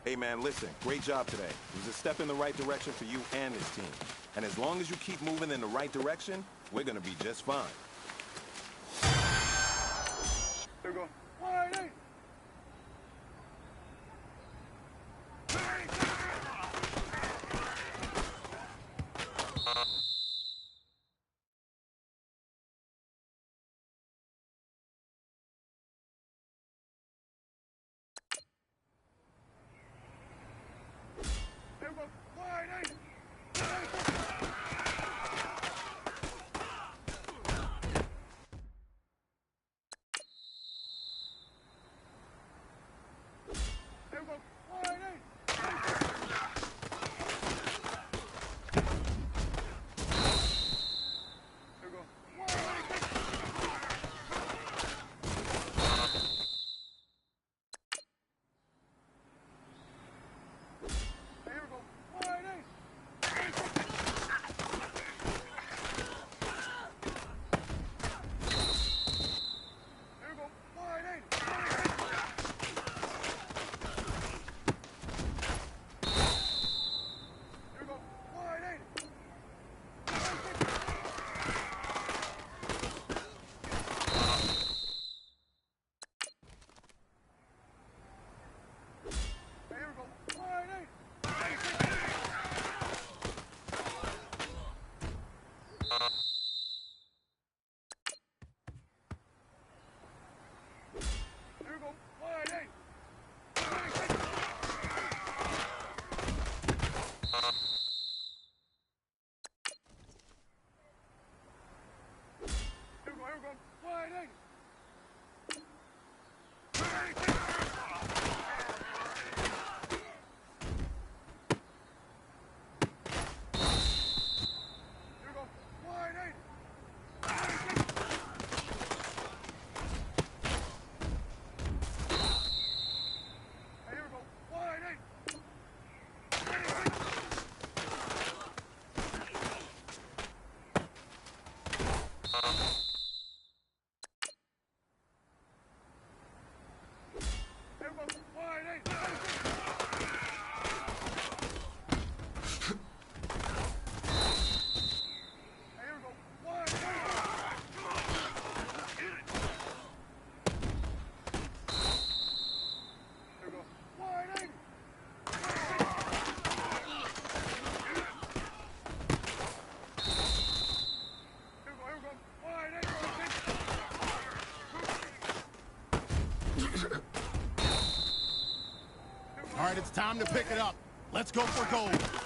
Hey, man, listen. Great job today. It was a step in the right direction for you and this team. And as long as you keep moving in the right direction, we're going to be just fine. There we go. Wide eight. right, it's time to pick it up. Let's go for gold.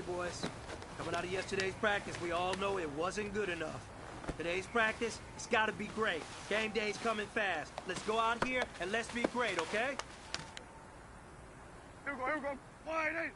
boys. Coming out of yesterday's practice, we all know it wasn't good enough. Today's practice, it's gotta be great. Game day's coming fast. Let's go out here and let's be great, okay? Here we go. Wide eight.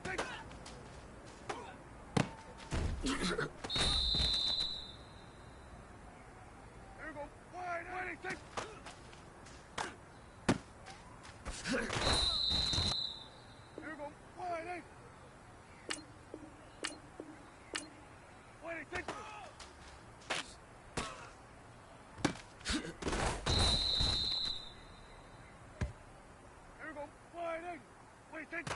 Take Here we go. Wide, take. Here we go. Wide, eight. Wide, take. Here we go. Wide, eight. Wait, take.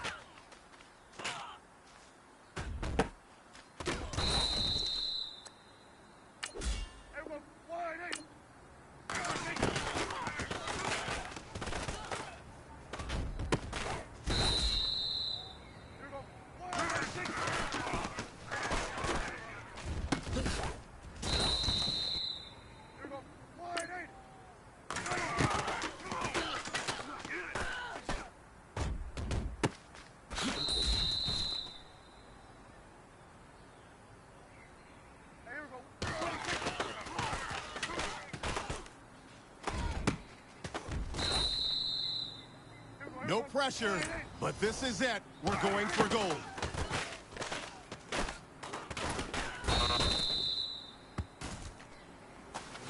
No pressure, but this is it. We're going for gold. You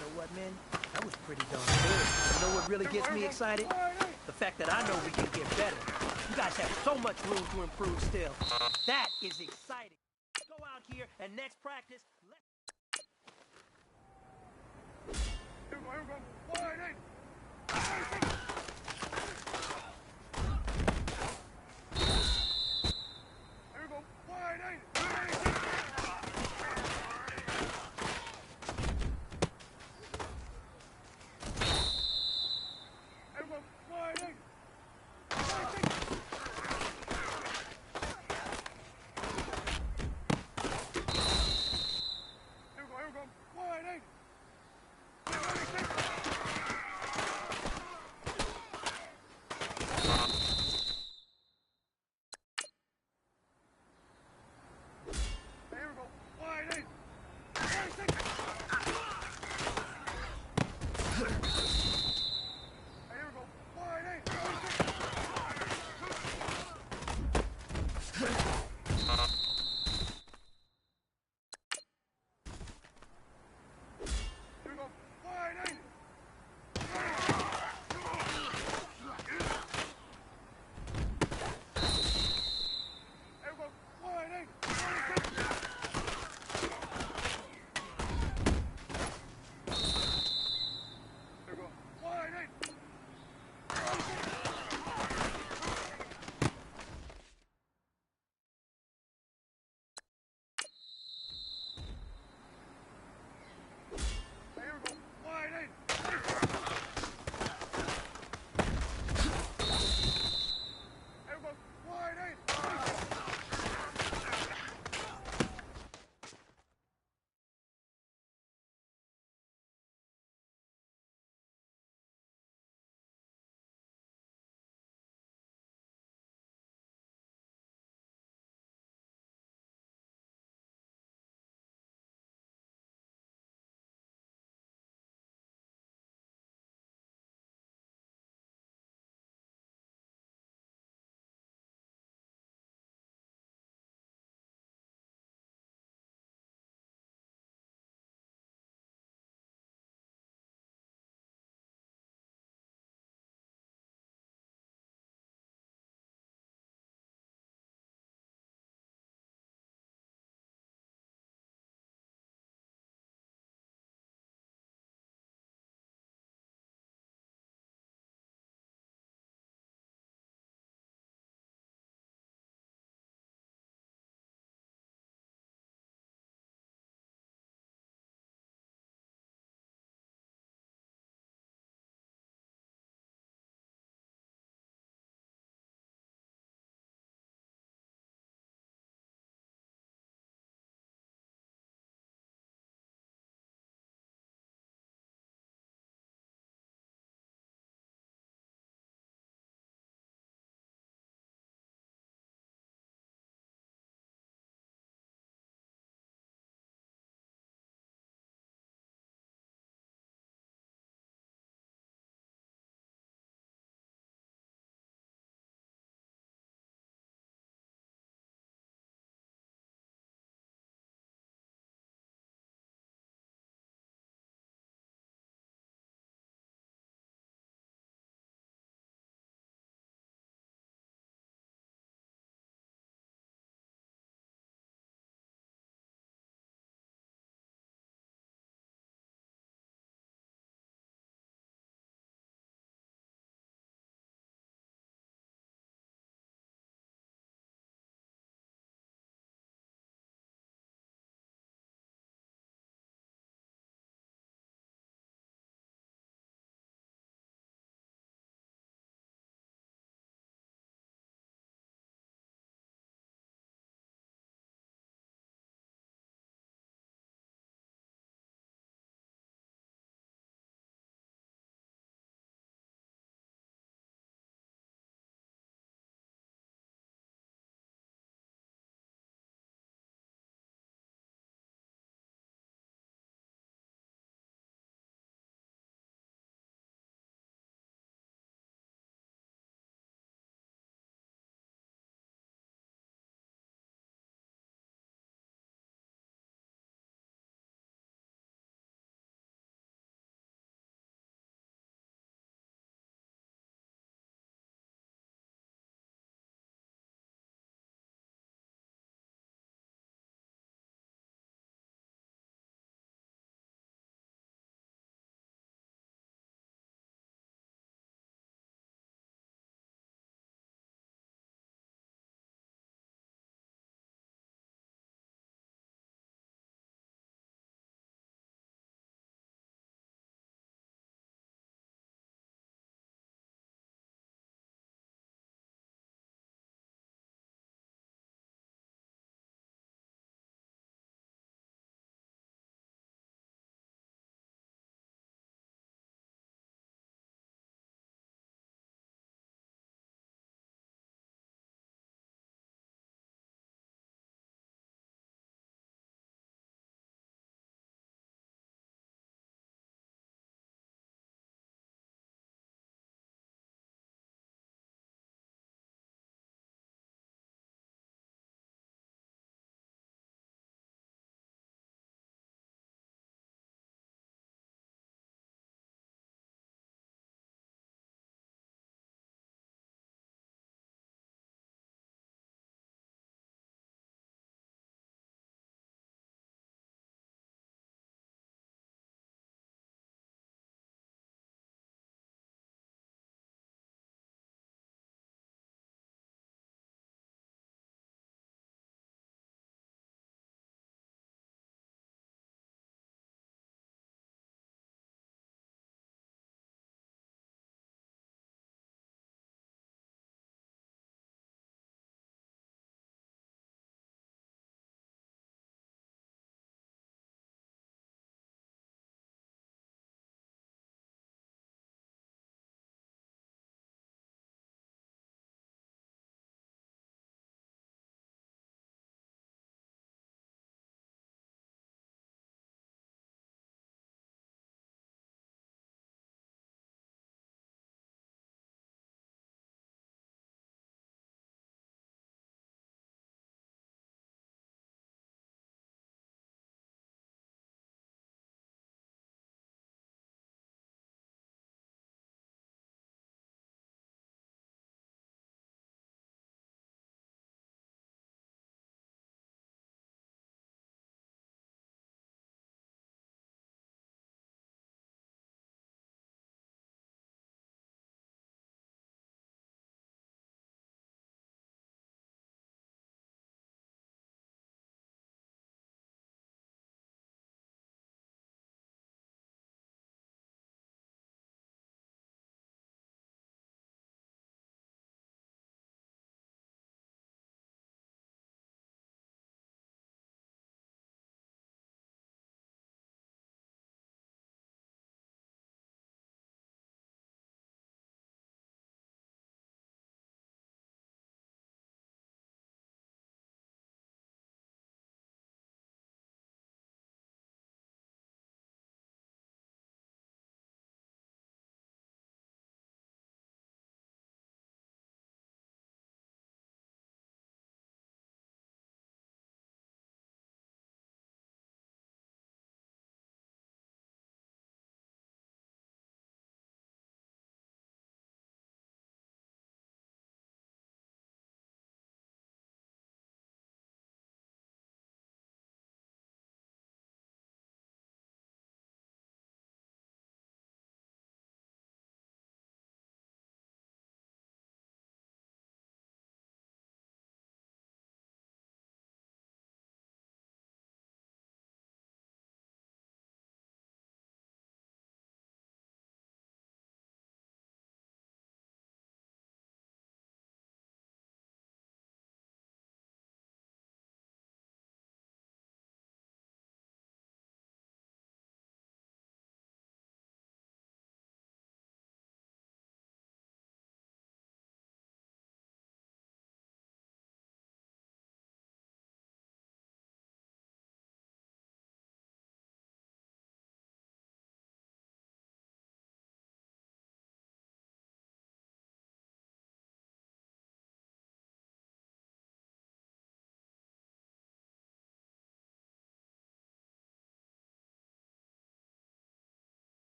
know what, man? That was pretty darn good. You know what really gets me excited? The fact that I know we can get better. You guys have so much room to improve still. That is exciting. Go out here and next practice, let's... Here we go. Wide, eight.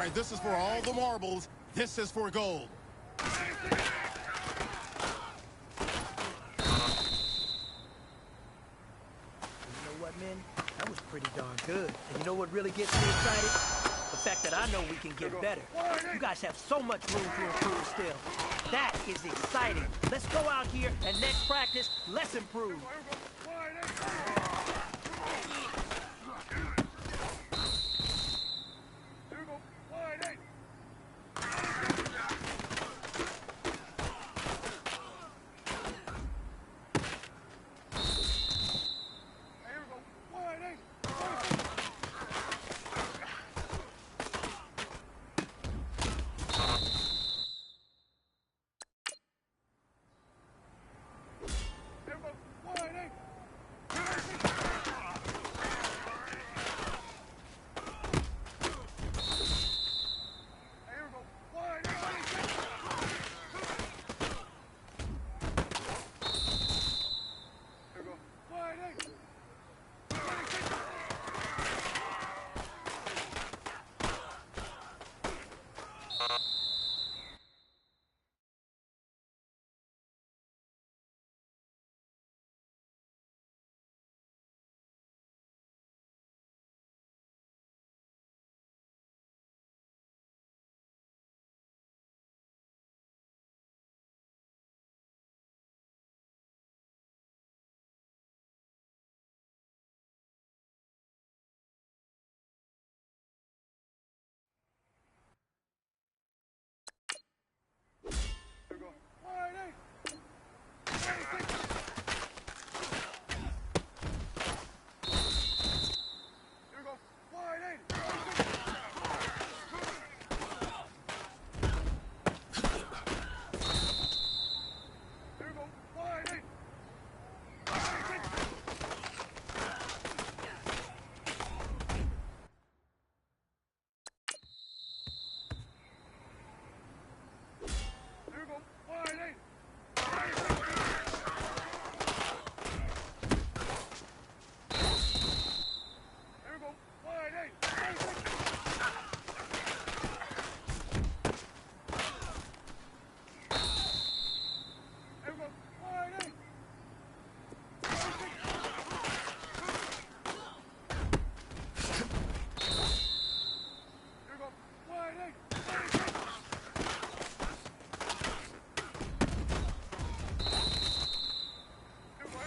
right, this is for all the marbles. This is for gold. You know what, man? That was pretty darn good. And you know what really gets me excited? The fact that I know we can get better. You guys have so much room to improve still. That is exciting. Let's go out here and next practice, let's improve.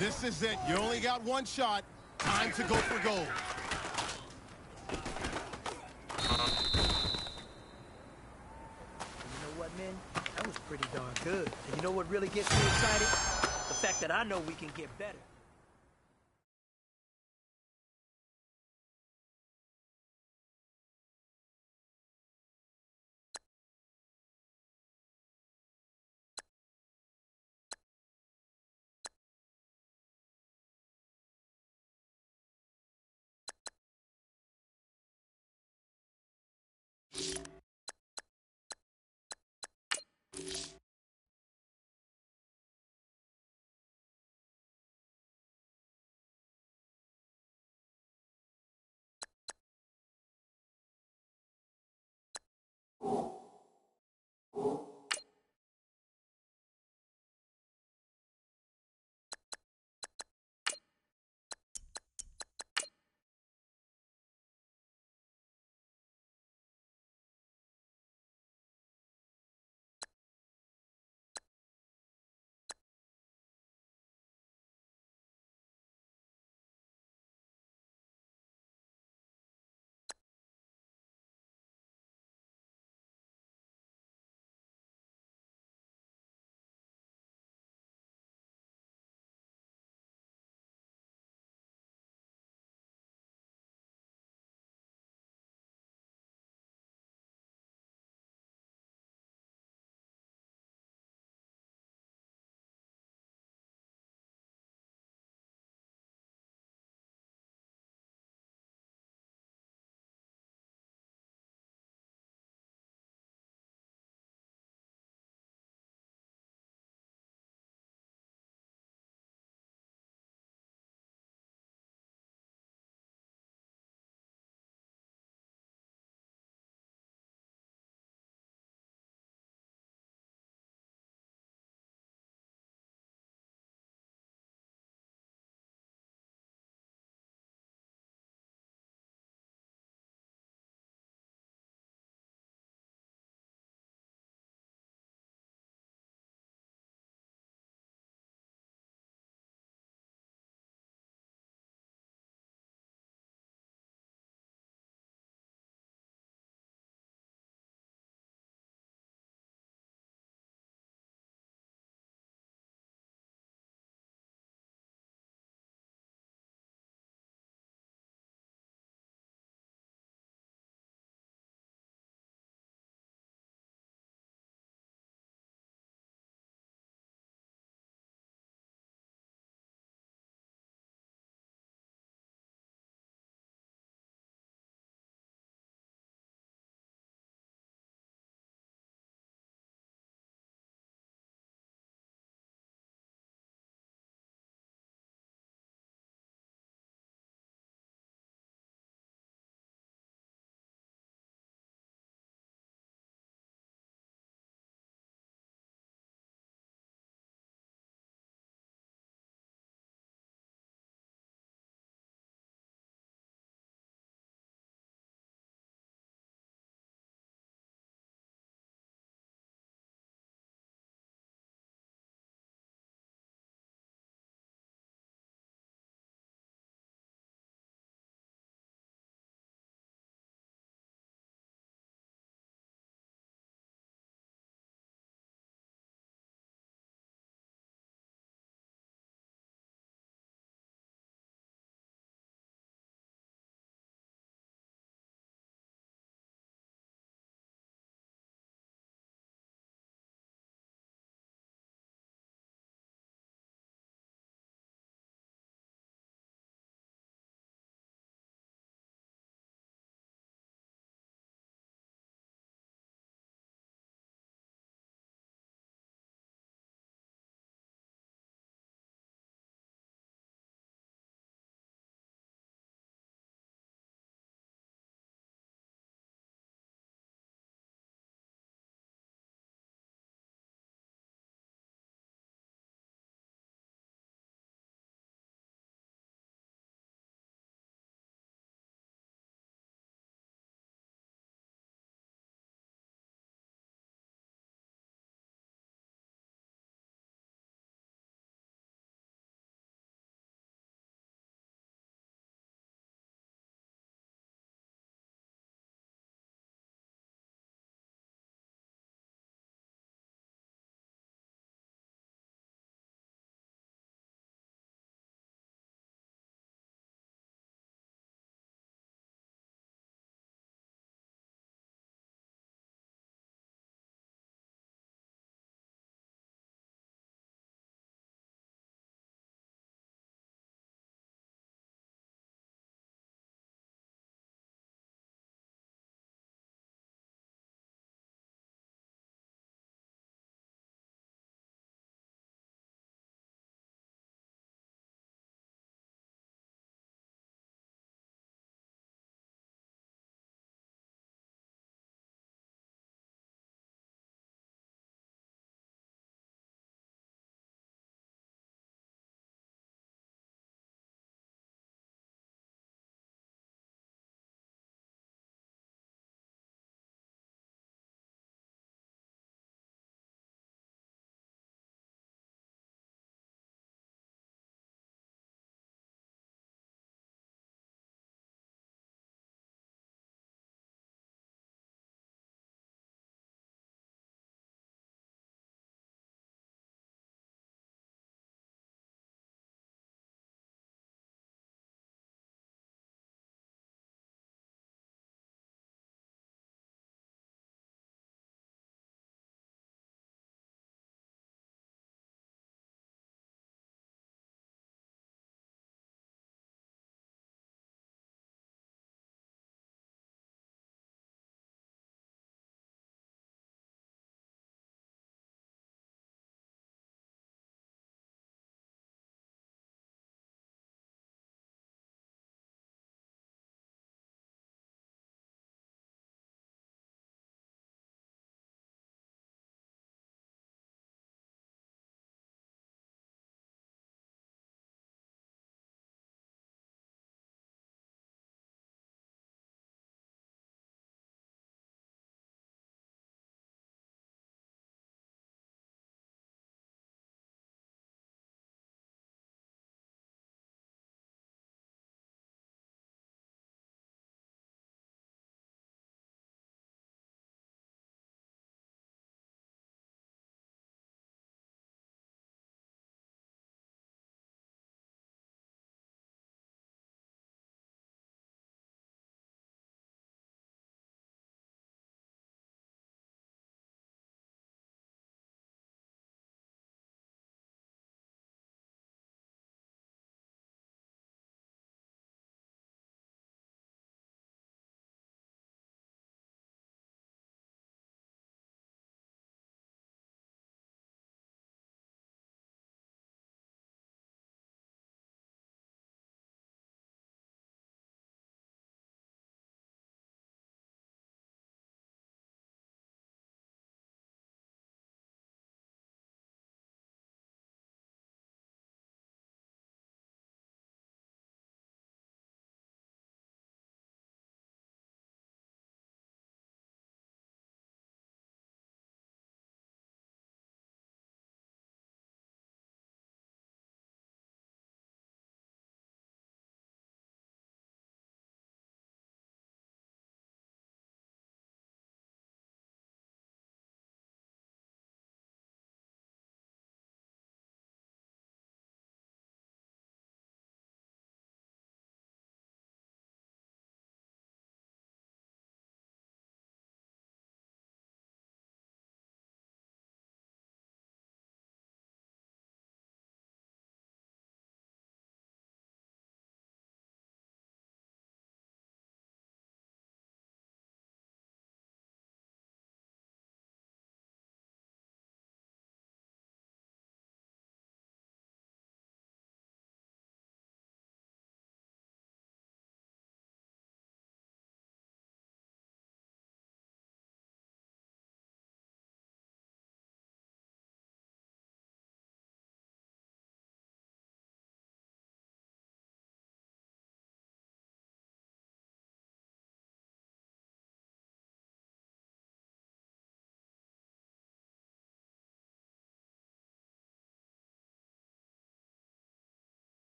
This is it. You only got one shot. Time to go for gold. You know what, man? That was pretty darn good. And you know what really gets me excited? The fact that I know we can get better.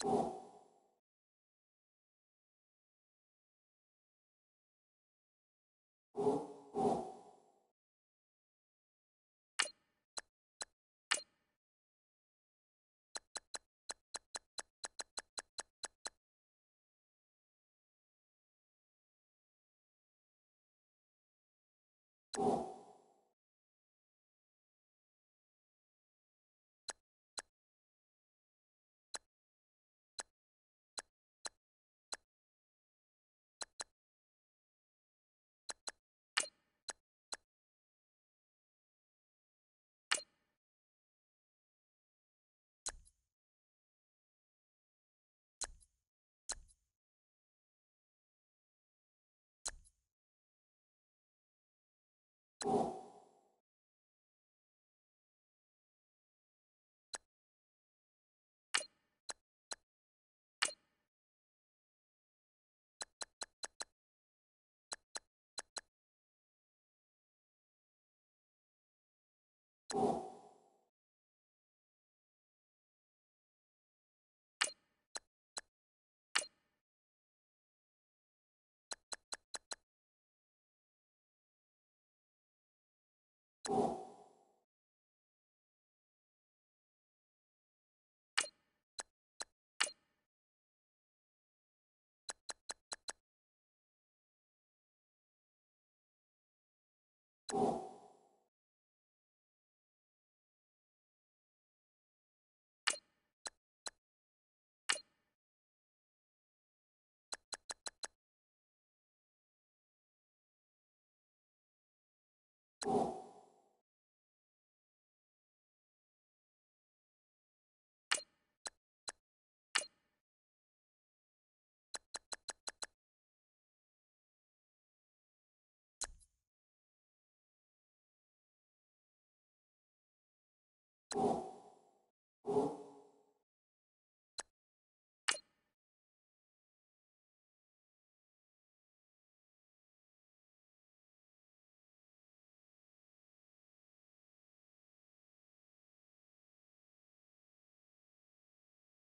You